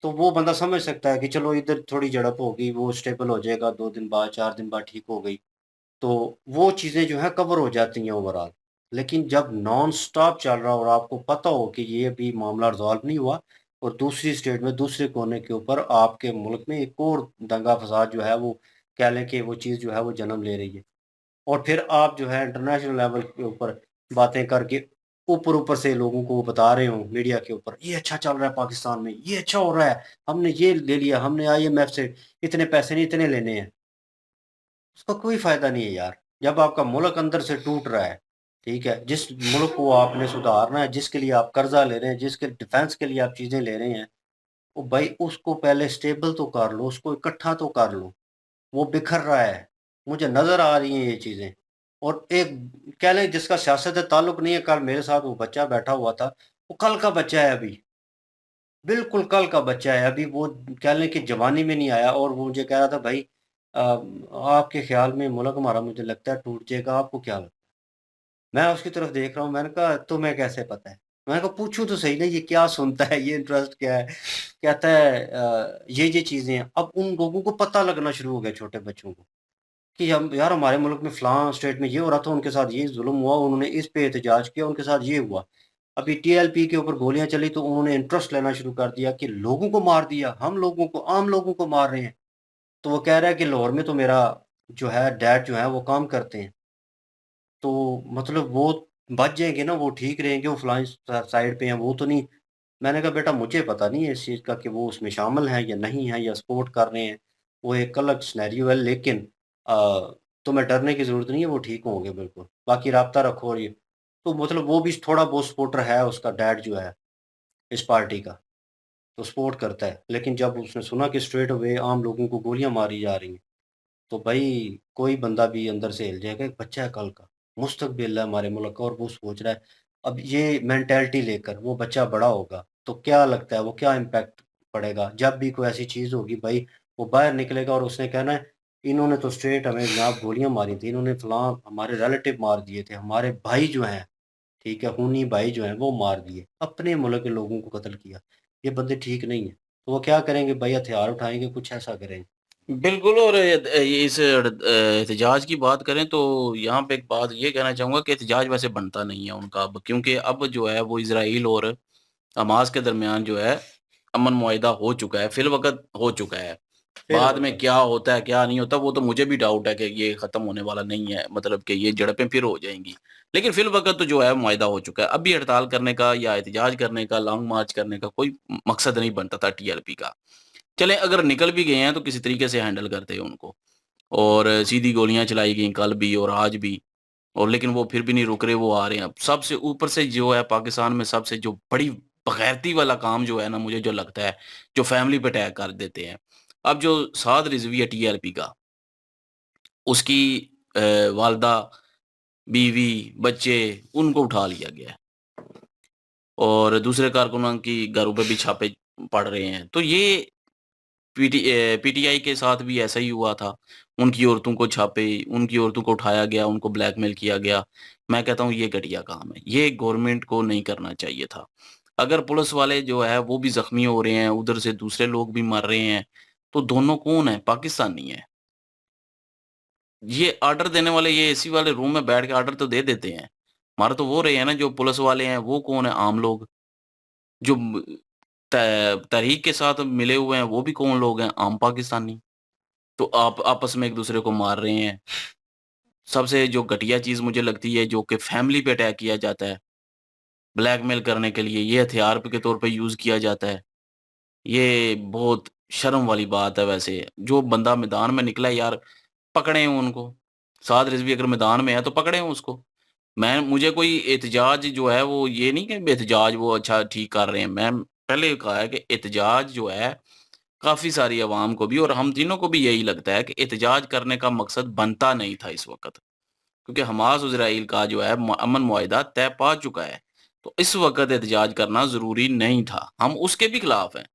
तो वो बंदा समझ सकता है कि चलो इधर थोड़ी झड़प होगी, वो स्टेबल हो जाएगा, 2 दिन बाद, 4 दिन बाद ठीक हो गई। तो वो चीज़ें जो हैं कवर हो जाती हैं ओवरऑल। लेकिन जब नॉन स्टॉप चल रहा हो और आपको पता हो कि ये अभी मामला रिज़ॉल्व नहीं हुआ, और दूसरी स्टेट में, दूसरे कोने के ऊपर आपके मुल्क में एक और दंगा-फ़साद जो है वो कह लें कि वो चीज़ जो है वो जन्म ले रही है। और फिर आप जो है इंटरनेशनल लेवल के ऊपर बातें करके ऊपर-ऊपर से लोगों को बता रहे हो मीडिया के ऊपर, ये अच्छा चल रहा है पाकिस्तान में, ये अच्छा हो रहा है, हमने ये ले लिया, हमने आईएमएफ से इतने पैसे नहीं, इतने लेने हैं। उसका कोई फ़ायदा नहीं है यार। जब आपका मुल्क अंदर से टूट रहा है, ठीक है? जिस मुल्क को आपने सुधारना है, जिसके लिए आप कर्ज़ा ले रहे हैं, जिसके डिफेंस के लिए आप चीज़ें ले रहे हैं, वो भाई उसको पहले स्टेबल तो कर लो, उसको इकट्ठा तो कर लो। वो बिखर रहा है, मुझे नज़र आ रही हैं ये चीज़ें। और एक कह लें जिसका सियासत से ताल्लुक नहीं है, कल मेरे साथ वो बच्चा बैठा हुआ था, वो कल का बच्चा है अभी, बिल्कुल कल का बच्चा है अभी, वो कह लें कि जवानी में नहीं आया, और वो मुझे कह रहा था भाई आपके ख़्याल में मुल्क हमारा मुझे लगता है टूट जाएगा, आपको क्या लगता है? मैं उसकी तरफ देख रहा हूँ, मैंने कहा तुम्हें कैसे पता है? मैं कहा पूछूं तो सही ना ये क्या सुनता है, ये इंटरेस्ट क्या है। कहता है ये चीजें हैं। अब उन लोगों को पता लगना शुरू हो गया, छोटे बच्चों को, कि हम यार हमारे मुल्क में फलां स्टेट में ये हो रहा था, उनके साथ ये जुल्म हुआ, उन्होंने इस पे एहतजाज किया, उनके साथ ये हुआ। अभी टीएलपी के ऊपर गोलियां चली तो उन्होंने इंटरेस्ट लेना शुरू कर दिया कि लोगों को मार दिया, हम लोगों को, आम लोगों को मार रहे हैं। तो वो कह रहा है कि लाहौर में तो मेरा जो है डैड जो है वो काम करते हैं, तो मतलब वो बच जाएंगे ना, वो ठीक रहेंगे, वो फलां साइड पे हैं, वो तो नहीं। मैंने कहा बेटा मुझे पता नहीं है इस चीज़ का कि वो उसमें शामिल हैं या नहीं है या सपोर्ट कर रहे हैं, वो एक अलग सिनेरियो है, लेकिन तुम्हें डरने की ज़रूरत नहीं है, वो ठीक होंगे बिल्कुल, बाकी राब्ता रखो। और ये तो मतलब वो भी थोड़ा बहुत सपोर्टर है, उसका डैड जो है इस पार्टी का, तो सपोर्ट करता है। लेकिन जब उसने सुना कि स्ट्रेट अवे आम लोगों को गोलियां मारी जा रही हैं, तो भाई कोई बंदा भी अंदर से हिल जाएगा। एक बच्चा है कल का, मुस्तकबिल है हमारे मुल्क का, और वो सोच रहा है अब ये मेंटेलिटी लेकर वो बच्चा बड़ा होगा तो क्या लगता है वो क्या इम्पैक्ट पड़ेगा। जब भी कोई ऐसी चीज़ होगी भाई, वो बाहर निकलेगा और उसने कहना है इन्होंने तो स्ट्रेट हमें जनाब गोलियां मारी थी, इन्होंने फलां हमारे रिलेटिव मार दिए थे, हमारे भाई जो हैं, ठीक है, खूनी भाई जो हैं वो मार दिए, अपने मुल्क के लोगों को कत्ल किया। ये बंदे ठीक नहीं है, तो वो क्या करेंगे भाई, हथियार उठाएंगे, कुछ ऐसा करेंगे। बिल्कुल। और इस एहतजाज की बात करें तो यहाँ पे एक बात ये कहना चाहूँगा कि एहतजाज वैसे बनता नहीं है उनका अब, क्योंकि अब जो है वो इज़राइल और हमास के दरमियान जो है अमन मुआहिदा हो चुका है, फ़िलवक़्त हो चुका है। फिर बाद में वक्त क्या होता है, क्या नहीं होता, वो तो मुझे भी डाउट है कि ये ख़त्म होने वाला नहीं है, मतलब कि ये झड़पें फिर हो जाएँगी। लेकिन फ़िलवक़्त तो जो है मुआहिदा हो चुका है। अभी हड़ताल करने का या एहतजाज करने का, लॉन्ग मार्च करने का कोई मकसद नहीं बनता था टीएलपी का। चलें अगर निकल भी गए हैं तो किसी तरीके से हैंडल करते हैं उनको। और सीधी गोलियाँ चलाई गईं कल भी और आज भी, और लेकिन वो फिर भी नहीं रुक रहे, वो आ रहे हैं। अब सबसे ऊपर से जो है पाकिस्तान में सबसे जो बड़ी बेगैरती वाला काम जो है ना, मुझे जो लगता है, जो फैमिली पे अटैक कर देते हैं। अब जो साद रिज़वी है टीएलपी का, उसकी अ, वालदा, बीवी, बच्चे, उनको उठा लिया गया है और दूसरे कारकुनान की घरों पे भी छापे पड़ रहे हैं। तो ये पीटीआई के साथ भी ऐसा ही हुआ था। उनकी औरतों को छापे, उनकी औरतों को उठाया गया, उनको ब्लैकमेल किया गया। मैं कहता हूँ ये घटिया काम है, ये गवर्नमेंट को नहीं करना चाहिए था। अगर पुलिस वाले जो है वो भी ज़ख्मी हो रहे हैं, उधर से दूसरे लोग भी मर रहे हैं, तो दोनों कौन है? पाकिस्तानी है। ये ऑर्डर देने वाले ये एसी वाले रूम में बैठ के ऑर्डर तो दे देते हैं। मार तो वो रहे हैं ना, जो पुलिस वाले हैं, वो कौन है? आम लोग। जो तहरीक के साथ मिले हुए हैं, वो भी कौन लोग हैं? आम पाकिस्तानी। तो आप आपस में एक-दूसरे को मार रहे हैं। सबसे जो घटिया चीज़ मुझे लगती है, जो कि फैमिली पे अटैक किया जाता है, ब्लैकमेल करने के लिए, ये हथियार पे के तौर पे यूज़ किया जाता है। ये बहुत शर्म वाली बात है वैसे। जो बंदा मैदान में निकला है यार, पकड़ें उनको। साद रिज़वी अगर मैदान में है तो पकड़ें उसको। मुझे कोई एहतजाज जो है वो ये नहीं कि एहतजाज वो अच्छा ठीक कर रहे हैं। मैं पहले कहा है कि एहतजाज जो है काफ़ी सारी अवाम को भी और हम तीनों को भी यही लगता है कि एहतजाज करने का मकसद बनता नहीं था इस वक़्त। क्योंकि हमास और इज़राइल का जो है अमन मुआहिदा तय पा चुका है। तो इस वक़्त एहतजाज करना ज़रूरी नहीं था। हम उसके भी खिलाफ हैं।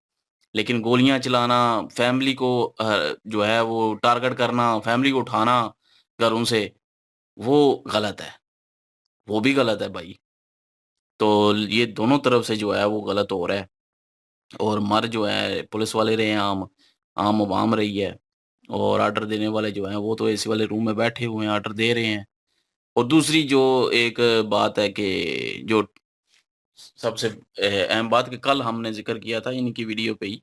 लेकिन गोलियाँ चलाना, फैमिली को जो है वो टारगेट करना, फैमिली को उठाना घरों से, वो गलत है। वो भी गलत है भाई। तो ये दोनों तरफ से जो है वो गलत हो रहा है। और मर जो है पुलिस वाले रहे हैं, आम अवाम रही है। और ऑर्डर देने वाले जो हैं वो तो एसी वाले रूम में बैठे हुए हैं, ऑर्डर दे रहे हैं। और दूसरी जो एक बात है कि जो सबसे अहम बात कि कल हमने ज़िक्र किया था इनकी वीडियो पे ही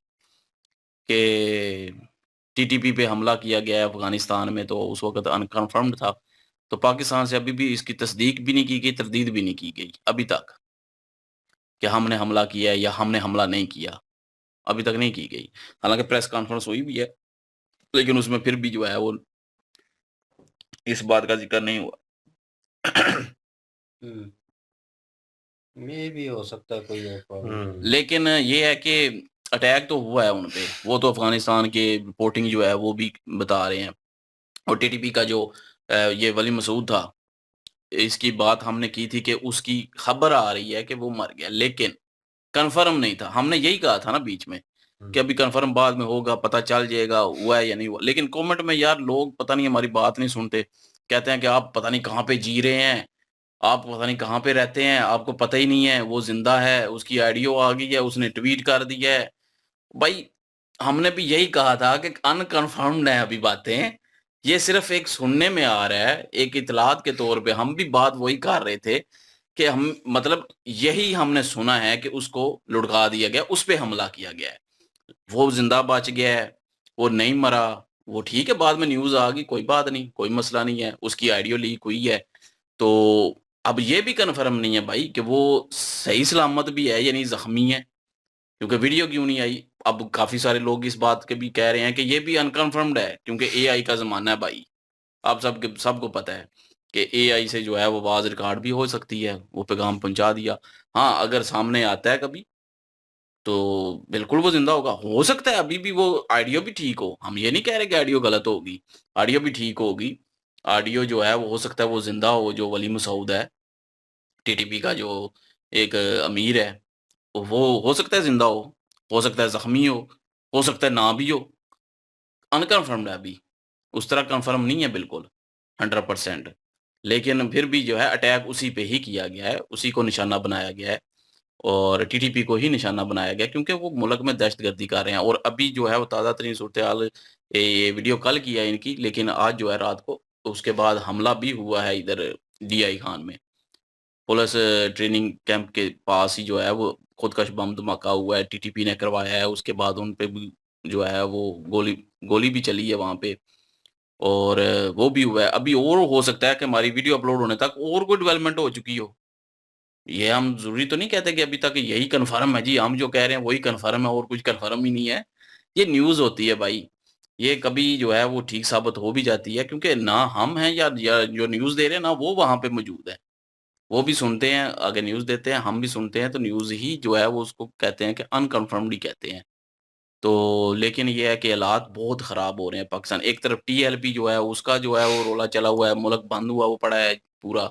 कि टीटीपी पे हमला किया गया है अफ़गानिस्तान में, तो उस वक़्त अनकन्फर्म्ड था। तो पाकिस्तान से अभी भी इसकी तस्दीक भी नहीं की गई, तरदीद भी नहीं की गई अभी तक कि हमने हमला किया है या हमने हमला नहीं किया, अभी तक नहीं की गई। हालाँकि प्रेस कॉन्फ्रेंस हुई भी है, लेकिन उसमें फिर भी जो है वो इस बात का ज़िक्र नहीं हुआ। हम्म, ये भी हो सकता है कोई और प्रॉब्लम। लेकिन ये है कि अटैक तो हुआ है उन पे, वो तो अफ़गानिस्तान की रिपोर्टिंग जो है वो भी बता रहे हैं। और टीटीपी का जो ये वली मसूद था, इसकी बात हमने की थी कि उसकी खबर आ रही है कि वो मर गया, लेकिन कन्फर्म नहीं था। हमने यही कहा था ना बीच में कि अभी कन्फर्म बाद में होगा, पता चल जाएगा हुआ है या नहीं हुआ। लेकिन कमेंट में यार लोग पता नहीं हमारी बात नहीं सुनते, कहते हैं कि आप पता नहीं कहाँ पे जी रहे हैं, आप पता नहीं कहाँ पे रहते हैं, आपको पता ही नहीं है, वो जिंदा है, उसकी ऑडियो आ गई है, उसने ट्वीट कर दिया है। भाई हमने भी यही कहा था कि अनकन्फर्म्ड है अभी बातें, ये सिर्फ एक सुनने में आ रहा है, एक इतलात के तौर पे हम भी बात वही कर रहे थे कि हम मतलब यही हमने सुना है कि उसको लुढ़का दिया गया, उस पे हमला किया गया है। वो जिंदा बच गया है, वो नहीं मरा, वो ठीक है, बाद में न्यूज़ आ गई, कोई बात नहीं, कोई मसला नहीं है, उसकी ऑडियो लीक हुई है। तो अब ये भी कन्फर्म नहीं है भाई कि वो सही सलामत भी है या नहीं, ज़ख्मी है, क्योंकि वीडियो क्यों नहीं आई? अब काफ़ी सारे लोग इस बात के भी कह रहे हैं कि ये भी अनकन्फर्म्ड है, क्योंकि एआई का ज़माना है भाई। आप सबको पता है कि एआई से जो है वो आवाज़ रिकॉर्ड भी हो सकती है, वो पैगाम पहुँचा दिया। हाँ, अगर सामने आता है कभी, तो बिल्कुल वो ज़िंदा होगा। हो सकता है अभी भी वो ऑडियो भी ठीक हो, हम ये नहीं कह रहे कि ऑडियो गलत होगी, ऑडियो भी ठीक होगी। ऑडियो जो है वो हो सकता है वो ज़िंदा हो, जो वली मसूद है, टीटीपी का जो एक अमीर है, वो हो सकता है ज़िंदा हो सकता है ज़ख्मी हो सकता है ना भी हो। अनकन्फर्म्ड है अभी, उस तरह कन्फर्म नहीं है बिल्कुल 100%। लेकिन फिर भी जो है अटैक उसी पे ही किया गया है, उसी को निशाना बनाया गया है और टीटीपी को ही निशाना बनाया गया, क्योंकि वो मुल्क में दहशतगर्दी कर रहे हैं। और अभी जो है वो ताज़ा तरीन सूरत-ए-हाल, ये वीडियो कल की है इनकी, लेकिन आज जो है रात को उसके बाद हमला भी हुआ है इधर डीआई खान में। पुलिस ट्रेनिंग कैंप के पास ही जो है वो खुदकश बम धमाका हुआ है, टीटीपी ने करवाया है। उसके बाद उन पे भी जो है वो गोली गोली भी चली है वहाँ पे, और वो भी हुआ है। अभी और हो सकता है कि हमारी वीडियो अपलोड होने तक और कोई डेवलपमेंट हो चुकी हो। ये हम ज़रूरी तो नहीं कहते कि अभी तक यही कन्फर्म है जी, हम जो कह रहे हैं वही कन्फर्म है और कुछ कन्फर्म ही नहीं है। ये न्यूज़ होती है भाई, ये कभी जो है वो ठीक साबित हो भी जाती है, क्योंकि ना हम हैं या जो न्यूज़ दे रहे हैं ना वो वहाँ पे मौजूद है। वो भी सुनते हैं, अगर न्यूज़ देते हैं, हम भी सुनते हैं, तो न्यूज़ ही जो है वो उसको कहते हैं कि अनकन्फर्म्ड ही कहते हैं। तो लेकिन ये है कि हालात बहुत ख़राब हो रहे हैं पाकिस्तान। एक तरफ टीएलपी जो है उसका जो है वो रोला चला हुआ है, मुल्क बंद हुआ वो पड़ा है पूरा,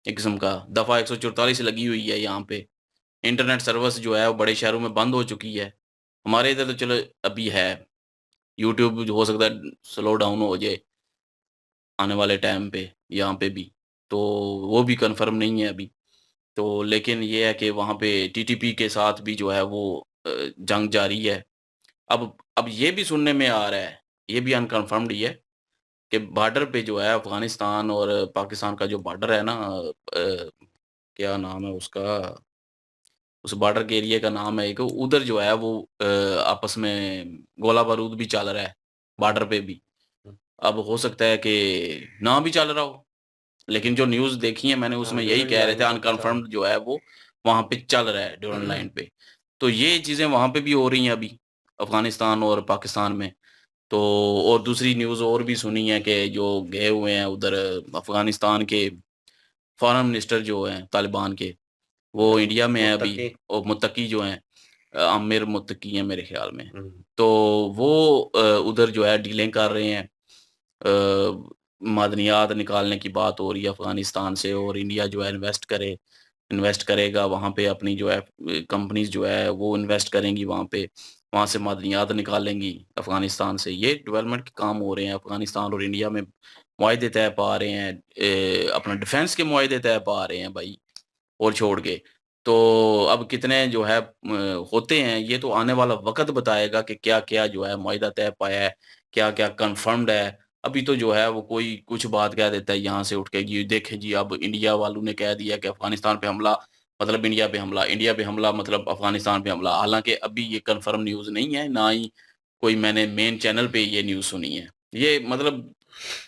एक किस्म का। दफ़ा 144 लगी हुई है यहाँ पे। इंटरनेट सर्विस जो है वो बड़े शहरों में बंद हो चुकी है। हमारे इधर तो चलो अभी है, यूट्यूब जो हो सकता है स्लो डाउन हो जाए आने वाले टाइम पे, यहाँ पे भी। तो वो भी कन्फर्म नहीं है अभी। तो लेकिन ये है कि वहाँ पे टीटीपी के साथ भी जो है वो जंग जारी है। अब ये भी सुनने में आ रहा है, ये भी अनकन्फर्म्ड ही है कि बॉर्डर पे जो है अफ़गानिस्तान और पाकिस्तान का जो बॉर्डर है ना, क्या नाम है उसका? उस बॉर्डर के एरिया का नाम है एक, उधर जो है वो आपस में गोला-बारूद भी चल रहा है, बॉर्डर पे भी। अब हो सकता है कि ना भी चल रहा हो, लेकिन जो न्यूज़ देखी है मैंने हाँ, उसमें यही ड्यूरिंग कह रहे थे लाइन पे तो था। अनकन्फर्म्ड जो है वो वहाँ पे चल रहा है ड्यूरन लाइन पे। तो ये चीज़ें वहाँ पे भी हो रही हैं अभी, अफ़गानिस्तान और पाकिस्तान में। तो और दूसरी न्यूज़ और भी सुनी है कि जो गए हुए हैं उधर अफ़गानिस्तान के फ़ॉरेन मिनिस्टर जो हैं तालिबान के, वो इंडिया में हैं अभी, मुत्तकी। और मुत्तकी जो हैं, आमिर मुत्तकी हैं मेरे ख़्याल में। हुँ। तो वो उधर जो है डीलिंग कर रहे हैं। मादनियात निकालने की बात हो रही है अफ़गानिस्तान से, और इंडिया जो है इन्वेस्ट करेगा वहाँ पे, अपनी जो है कंपनीज़ जो है वो इन्वेस्ट करेंगी वहाँ पे, वहाँ से मादनियात निकालेंगी अफ़गानिस्तान से। ये डेवलपमेंट के काम हो रहे हैं अफ़गानिस्तान और इंडिया में, मुआहदे तय पा रहे हैं, अपना डिफेंस के मुआहदे तय पा रहे हैं भाई, और छोड़ के। तो अब कितने जो है होते हैं, ये तो आने वाला वक़्त बताएगा कि क्या-क्या जो है मुआहिदा तय पाया है, क्या-क्या कन्फर्म्ड है। अभी तो जो है वो कोई कुछ बात कह देता है यहाँ से उठ के, ये देखें जी अब इंडिया वालों ने कह दिया कि अफ़गानिस्तान पे हमला मतलब इंडिया पे हमला मतलब अफ़गानिस्तान पे हमला। हालाँकि अभी ये कन्फर्म न्यूज़ नहीं है, ना ही कोई मैंने मेन चैनल पे ये न्यूज़ सुनी है। ये मतलब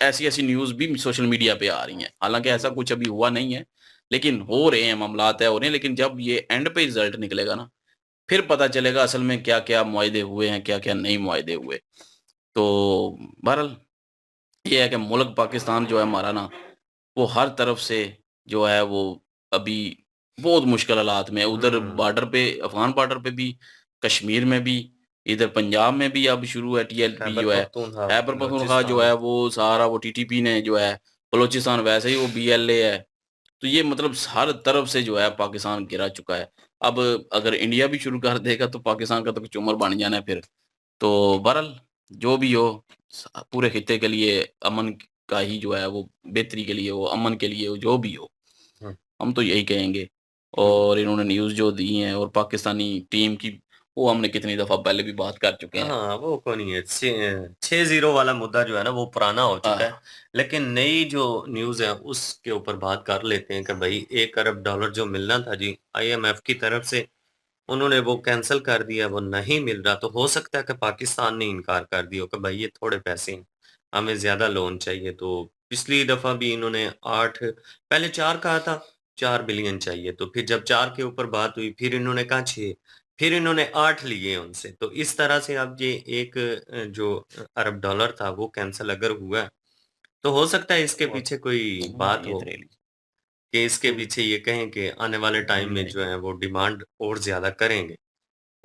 ऐसी-ऐसी न्यूज़ भी सोशल मीडिया पे आ रही हैं। हालाँकि ऐसा कुछ अभी हुआ नहीं है, लेकिन हो रहे हैं, मामलात तय हो रहे हैं, लेकिन जब ये एंड पे रिज़ल्ट निकलेगा ना, फिर पता चलेगा असल में क्या-क्या मुआहदे हुए हैं, क्या-क्या नहीं मुआहदे हुए। तो बहरहाल ये है कि मुल्क पाकिस्तान जो है हमारा ना, वो हर तरफ से जो है वो अभी बहुत मुश्किल हालात में है। उधर हुँ। बॉर्डर पे, अफ़गान बॉर्डर पे भी, कश्मीर में भी, इधर पंजाब में भी अब शुरू है टीएलपी खैबर जो है। पख्तूनख्वा, खैबर पख्तूनख्वा जो बलूचिस्तान। है वो सारा वो टीटीपी ने जो है, बलूचिस्तान वैसे ही वो बीएलए है। तो ये मतलब हर तरफ से जो है पाकिस्तान घिरा चुका है। अब अगर इंडिया भी शुरू कर देगा तो पाकिस्तान का तो कुछ उमर बन जाना है फिर। तो बहरहाल जो भी हो, पूरे खित्ते के लिए अमन का ही जो है वो बेहतरी के लिए हो, अमन के लिए हो, जो भी हो। हुँ। हम तो यही कहेंगे। और इन्होंने न्यूज़ जो दी हैं और पाकिस्तानी टीम की, वो हमने कितनी दफ़ा पहले भी बात कर चुके हैं। हाँ, वो कौन ही है, 6-0 वाला मुद्दा जो है ना वो पुराना हो चुका है। लेकिन नई जो न्यूज़ है उसके ऊपर बात कर लेते हैं कि भाई $1 अरब जो मिलना था जी आईएमएफ की तरफ से, उन्होंने वो कैंसल कर दिया, वो नहीं मिल रहा। तो हो सकता है कि पाकिस्तान ने इनकार कर दिया हो कि भाई ये थोड़े पैसे हैं, हमें ज़्यादा लोन चाहिए। तो पिछली दफ़ा भी इन्होंने 8, पहले 4 कहा था, 4 बिलियन चाहिए। तो फिर जब 4 के ऊपर बात हुई, फिर इन्होंने कहा 6, फिर इन्होंने 8 लिए उनसे। तो इस तरह से अब ये 1 जो अरब डॉलर था वो कैंसल अगर हुआ है, तो हो सकता है इसके पीछे कोई बात ये हो तरेली। कि इसके पीछे ये कहें कि आने वाले टाइम में जो है वो डिमांड और ज़्यादा करेंगे।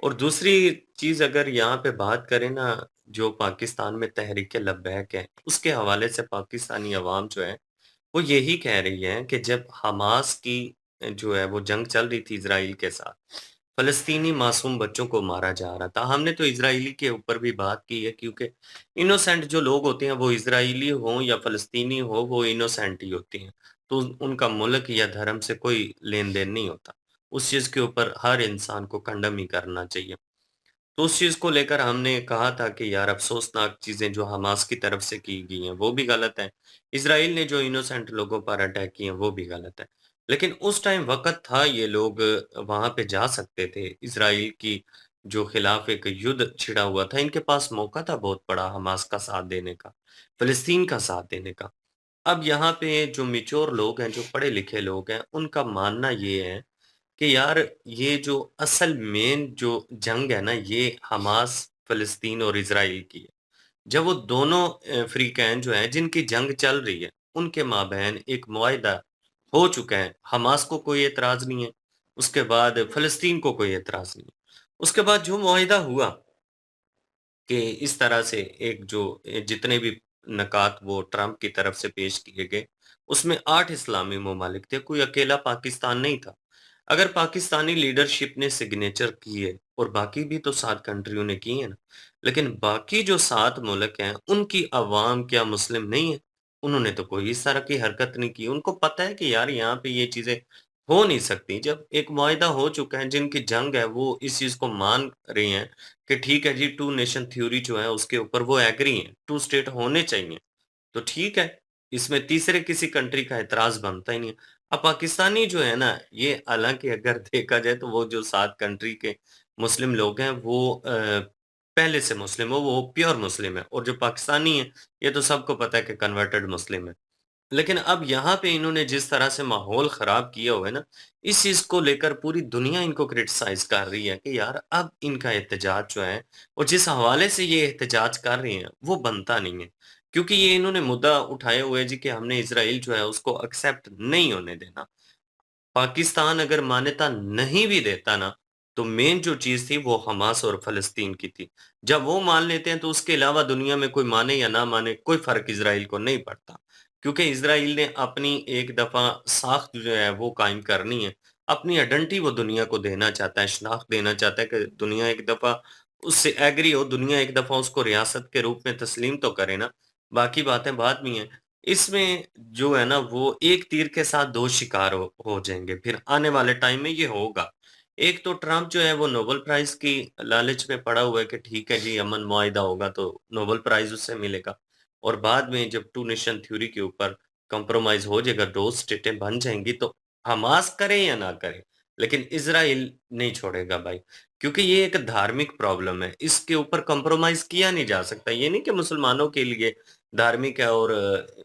और दूसरी चीज़ अगर यहाँ पे बात करें ना, जो पाकिस्तान में तहरीक लब्बैक है, उसके हवाले से पाकिस्तानी अवाम जो है, वो यही कह रही है कि जब हमास की जो है वो जंग चल रही थी इज़राइल के साथ, फ़लस्तीनी मासूम बच्चों को मारा जा रहा था। हमने तो इज़राइली के ऊपर भी बात की है क्योंकि इनोसेंट जो लोग होते हैं, वो इज़राइली हों या फ़लस्तीनी हो, वो इनोसेंट ही होती हैं। तो उनका मुल्क या धर्म से कोई लेन-देन नहीं होता। उस चीज़ के ऊपर हर इंसान को कंडम ही करना चाहिए। तो उस चीज़ को लेकर हमने कहा था कि यार अफ़सोसनाक चीज़ें जो हमास की तरफ से की गई हैं, वो भी गलत है। इज़राइल ने जो इनोसेंट लोगों पर अटैक किए हैं, वो भी गलत है। लेकिन उस टाइम वक़्त था, ये लोग वहाँ पे जा सकते थे। इज़राइल की जो खिलाफ़ एक युद्ध छिड़ा हुआ था, इनके पास मौका था बहुत बड़ा हमास का साथ देने का, फ़लस्तीन का साथ देने का। अब यहाँ पे जो मैच्योर लोग हैं, जो पढ़े-लिखे लोग हैं, उनका मानना ये है कि यार ये जो असल मेन जो जंग है ना, ये हमास, फ़लस्तीन और इज़राइल की है। जब वो दोनों फ़रीक़ैन जो हैं जिनकी जंग चल रही है, उनके माबैन एक मुआहिदा हो चुका है। हमास को कोई एतराज़ नहीं है, उसके बाद फ़लस्तीन को कोई एतराज़ नहीं है। उसके बाद जो मुआहिदा हुआ कि इस तरह से एक जो जितने भी नकात वो ट्रंप की तरफ से पेश किए गए, उसमें 8 इस्लामी ममालिक थे, कोई अकेला पाकिस्तान नहीं था। अगर पाकिस्तानी लीडरशिप ने सिग्नेचर किए और बाकी भी तो 7 कंट्रियों ने किए हैं ना, लेकिन बाकी जो 7 मुल्क हैं, उनकी अवाम क्या मुस्लिम नहीं है? उन्होंने तो कोई इस तरह की हरकत नहीं की। उनको पता है कि यार यहाँ पे ये चीज़ें हो नहीं सकती। जब एक मुआहिदा हो चुका है, जिनकी जंग है, वो इस चीज़ को मान रही हैं कि ठीक है जी, 2 नेशन थ्योरी जो है उसके ऊपर वो एग्री हैं, 2 स्टेट होने चाहिए। तो ठीक है, इसमें तीसरे किसी कंट्री का ऐतराज़ बनता ही नहीं है। अब पाकिस्तानी जो है ना, ये हालाँकि अगर देखा जाए तो वो जो 7 कंट्री के मुस्लिम लोग हैं वो पहले से मुस्लिम हो, वो प्योर मुस्लिम है, और जो पाकिस्तानी हैं, ये तो सबको पता है कि कन्वर्टेड मुस्लिम है। लेकिन अब यहाँ पे इन्होंने जिस तरह से माहौल ख़राब किया हुआ है ना, इस चीज़ को लेकर पूरी दुनिया इनको क्रिटिसाइज़ कर रही है कि यार अब इनका एहतजाज जो है, और जिस हवाले से ये एहतजाज कर रहे हैं, वो बनता नहीं है। क्योंकि ये इन्होंने मुद्दा उठाया हुआ है जी कि हमने इज़राइल जो है उसको एक्सेप्ट नहीं होने देना। पाकिस्तान अगर मान्यता नहीं भी देता ना, तो मेन जो चीज़ थी वो हमास और फ़लस्तीन की थी। जब वो मान लेते हैं तो उसके अलावा दुनिया में कोई माने या ना माने, कोई फ़र्क इज़राइल को नहीं पड़ता। क्योंकि इज़राइल ने अपनी एक दफ़ा साख़्त जो है वो कायम करनी है। अपनी आइडेंटिटी वो दुनिया को देना चाहता है, शनाख्त देना चाहता है कि दुनिया एक दफ़ा उससे एग्री हो, दुनिया एक दफ़ा उसको रियासत के रूप में तस्लीम तो करे ना, बाकी बातें बाद में हैं। इसमें जो है ना वो एक तीर के साथ 2 शिकार हो जाएँगे, फिर आने वाले टाइम में ये होगा। एक तो ट्रम्प जो है वो नोबेल प्राइज़ की लालच में पड़ा हुआ है कि ठीक है जी, अमन मुआहिदा होगा तो नोबेल प्राइज़ उसे मिलेगा, और बाद में जब 2 नेशन थ्योरी के ऊपर कॉम्प्रोमाइज़ हो जाएगा, 2 स्टेटें बन जाएँगी, तो हमास करे या ना करे, लेकिन इज़राइल नहीं छोड़ेगा भाई। क्योंकि ये एक धार्मिक प्रॉब्लम है, इसके ऊपर कॉम्प्रोमाइज़ किया नहीं जा सकता। ये नहीं कि मुसलमानों के लिए धार्मिक है और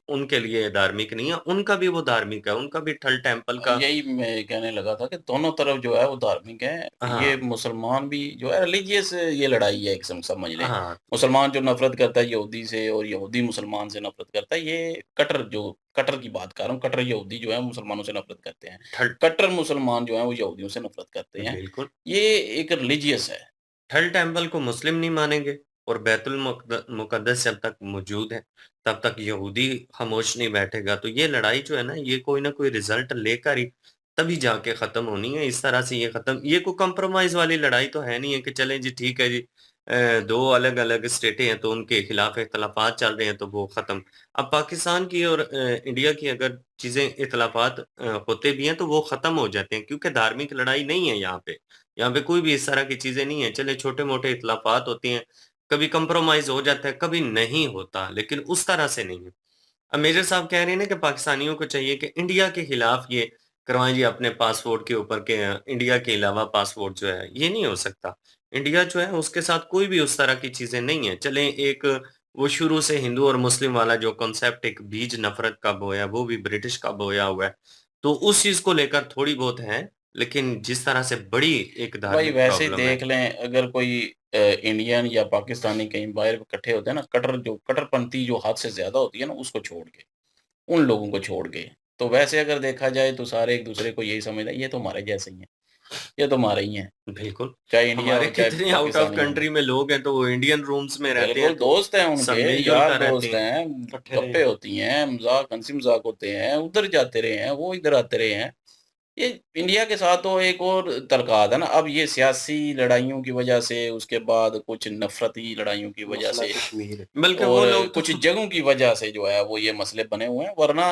उनके लिए धार्मिक नहीं है, उनका भी वो धार्मिक है, उनका भी ठल टेम्पल का। यही मैं कहने लगा था कि दोनों तरफ जो है वो धार्मिक हैं। ये हाँ, मुसलमान भी जो है रिलीजियस, ये लड़ाई है, एक समझ लें। हाँ, मुसलमान जो नफ़रत करता है यहूदी से, और यहूदी मुसलमान से नफ़रत करता है, ये कट्टर की बात कर रहा हूँ। कट्टर यहूदी जो है मुसलमानों से नफ़रत करते हैं। ठल कट्टर मुसलमान जो हैं वो यहूदियों से नफ़रत करते हैं। बिल्कुल। ये एक रिलीजियस है। ठल टेम्पल को मुस्लिम नहीं मानेंगे, और बैतुल मुक़द्दस जब तक मौजूद है, तब तक यहूदी खामोश नहीं बैठेगा। तो ये लड़ाई जो है ना, ये कोई ना कोई रिज़ल्ट लेकर ही तभी जाके ख़त्म होनी है। इस तरह से ये ख़त्म, ये कोई कॉम्प्रोमाइज़ वाली लड़ाई तो है नहीं है कि चलें जी ठीक है जी, दो अलग अलग स्टेटें हैं तो उनके खिलाफ इख्तलाफात चल रहे हैं तो वो खत्म। अब पाकिस्तान की और इंडिया की अगर चीजें इख्तलाफात होते भी हैं तो वो खत्म हो जाते हैं, क्योंकि धार्मिक लड़ाई नहीं है यहाँ पे। यहाँ पे कोई भी इस तरह की चीजें नहीं है। चले छोटे मोटे इख्तलाफात होते हैं, कभी कंप्रोमाइज हो जाता है, कभी नहीं होता, लेकिन उस तरह से नहीं है। अब मेजर साहब कह रहे हैं ना कि पाकिस्तानियों को चाहिए कि इंडिया के खिलाफ ये करवाएं जी अपने पासपोर्ट के ऊपर के इंडिया के अलावा पासपोर्ट जो है, ये नहीं हो सकता। इंडिया जो है उसके साथ कोई भी उस तरह की चीजें नहीं है। चले एक वो शुरू से हिंदू और मुस्लिम वाला जो कॉन्सेप्ट एक बीज नफरत का बोया, वो भी ब्रिटिश का बोया हुआ है, तो उस चीज को लेकर थोड़ी बहुत है, लेकिन जिस तरह से बड़ी एक भाई धार्मिक वैसे ही प्रॉब्लम है। देख लें, अगर कोई इंडियन या पाकिस्तानी कहीं बाहर इकट्ठे होते हैं ना, कट्टरपंथी जो हद से ज्यादा होती है ना, उसको छोड़ के, उन लोगों को छोड़ के, तो वैसे अगर देखा जाए तो सारे एक दूसरे को यही समझते हैं, ये तो हमारे जैसे ही हैं, ये तो हमारे ही हैं, बिल्कुल। चाहे इंडिया हमारे हो चाहे कितने आउट ऑफ पाकिस्तानी हो। कंट्री में लोग हैं तो वो इंडियन रूम्स में रहते बिल्कुल हैं, तो दोस्त हैं सब उनके, मिलजुल यार कर रहते दोस्त हैं, हैं, इकट्ठे रहे गप्पे होती हैं, मजाक हंसी मजाक होते हैं, उधर जाते रहे हैं, वो इधर आते रहे हैं। ये इंडिया के साथ तो एक और तलकात है ना, अब ये सियासी लड़ाइयों की वजह से, उसके बाद कुछ नफरती लड़ाइयों की वजह मसला से, कश्मीर। बल्कि वो और लोग तो कुछ जगहों की वजह से जो है वो ये मसले बने हुए हैं, वरना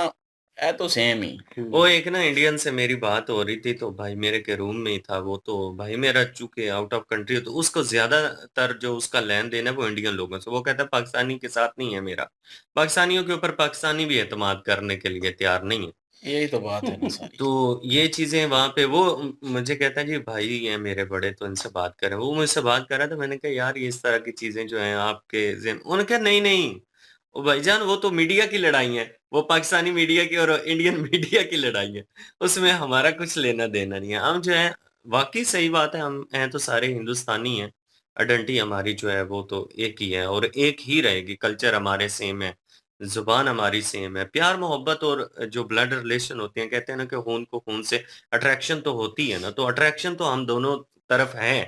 है तो सेम ही। वो एक ना इंडियन से मेरी बात हो रही थी, तो भाई मेरे के रूम में ही था वो, तो भाई मेरा चूंकि आउट ऑफ कंट्री है तो उसको ज्यादातर जो उसका लेन देन है वो इंडियन लोगों से, वो कहता है पाकिस्तानी के साथ नहीं है मेरा, पाकिस्तानियों के ऊपर पाकिस्तानी भी एतमाद करने के लिए तैयार नहीं है। यही तो बात है ना सारी। तो ये चीजें वहां पे वो मुझे कहता है जी भाई ये मेरे बड़े, तो इनसे बात करें। वो मुझसे बात कर रहा था, मैंने कहा यार ये इस तरह की चीजें जो हैं आपके जिन, उन्होंने कहा नहीं नहीं वो भाईजान वो तो मीडिया की लड़ाई है, वो पाकिस्तानी मीडिया की और इंडियन मीडिया की लड़ाई है, उसमें हमारा कुछ लेना देना नहीं है। हम जो है वाकई सही बात है, हम हैं तो सारे हिंदुस्तानी हैं, आइडेंटिटी हमारी जो है वो तो एक ही है और एक ही रहेगी, कल्चर हमारे सेम है, जुबान हमारी सेम है, प्यार मोहब्बत और जो ब्लड रिलेशन होते हैं, कहते हैं ना कि खून को खून से अट्रैक्शन तो होती है ना, तो अट्रैक्शन तो हम दोनों तरफ है,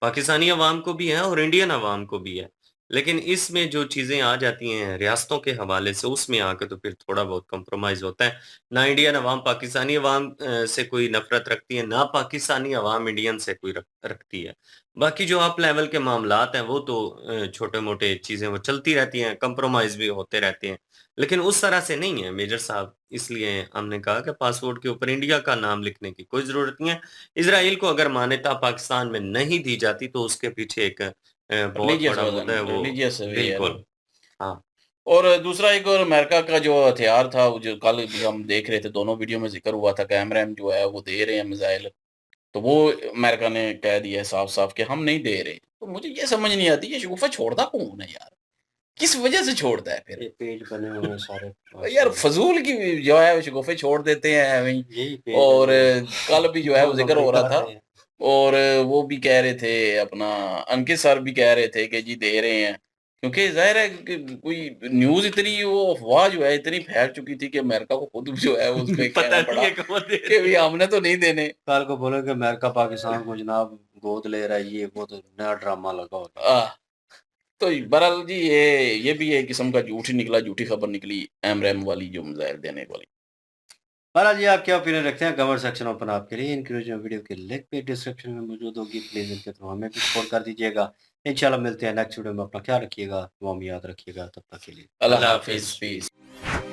पाकिस्तानी अवाम को भी है और इंडियन अवाम को भी है। लेकिन इसमें जो चीजें आ जाती हैं रियासतों के हवाले से, उसमें आके तो फिर थोड़ा बहुत कॉम्प्रोमाइज होता है। ना इंडियन अवाम पाकिस्तानी अवाम से कोई नफरत रखती है, ना पाकिस्तानी अवाम इंडियन से कोई रखती है। बाकी जो अप लेवल के मामलात हैं वो तो छोटे मोटे चीजें वो चलती रहती हैं, कंप्रोमाइज भी होते रहते हैं, लेकिन उस तरह से नहीं है मेजर साहब। इसलिए हमने कहा कि पासपोर्ट के ऊपर इंडिया का नाम लिखने की कोई जरूरत नहीं है। इसराइल को अगर मान्यता पाकिस्तान में नहीं दी जाती तो उसके पीछे एक बहुत रिलीजियस बड़ा वजन, मुद्दा है वो। रिलीजियस वे है ना। बिल्कुल। हाँ। और दूसरा एक और अमेरिका का जो हथियार था, वो जो कल भी हम देख रहे थे, दोनों वीडियो में जिक्र हुआ था, कैमरैन जो है वो दे रहे हैं मिसाइल, तो वो अमेरिका ने कह दिया है साफ साफ कि हम नहीं दे रहे। तो मुझे ये समझ नहीं आती, ये शगुफा छोड़ता कौन है यार, किस वजह से छोड़ता है फिर? ये पेज बने हुए हैं सारे यार फजूल की जो है शगुफे छोड़ देते हैं वहीं। यही पेज और बने हुए हैं। कल भी जो है वो लोग जिक्र हो रहा अमेरिका था, आते हैं। और वो भी कह रहे थे, अपना अंकित सर भी कह रहे थे कि जी दे रहे हैं, क्योंकि जाहिर है कि कोई न्यूज़ इतनी, वो अफ़वाह जो है इतनी फैल चुकी थी कि अमेरिका को खुद जो है उस पे पता कहना नहीं पड़ा है कब दे कि भई हमने तो नहीं देने। कल को बोले कि अमेरिका पाकिस्तान को जनाब गोद ले रहा है, ये वो तो नया ड्रामा लगा होता है। आह! तो बहरहाल जी ये भी एक किस्म का झूठ ही निकला, झूठी खबर निकली एमरैम वाली, जो मिसाइल देने वाली। बहरहाल जी आप क्या ओपिनियन रखते हैं कमेंट सेक्शन ओपन आपके लिए। इनकी जो वीडियो की लिंक पे डिस्क्रिप्शन में मौजूद होगी, प्लीज इनके थ्रू हमें भी सपोर्ट कर दीजिएगा। इंशाल्लाह मिलते हैं नेक्स्ट वीडियो में, अपना ख्याल रखिएगा, दुआ में याद रखिएगा, तब तक के लिए अल्लाह अल्लाह हाफ़िज़, हाफिज। पीस।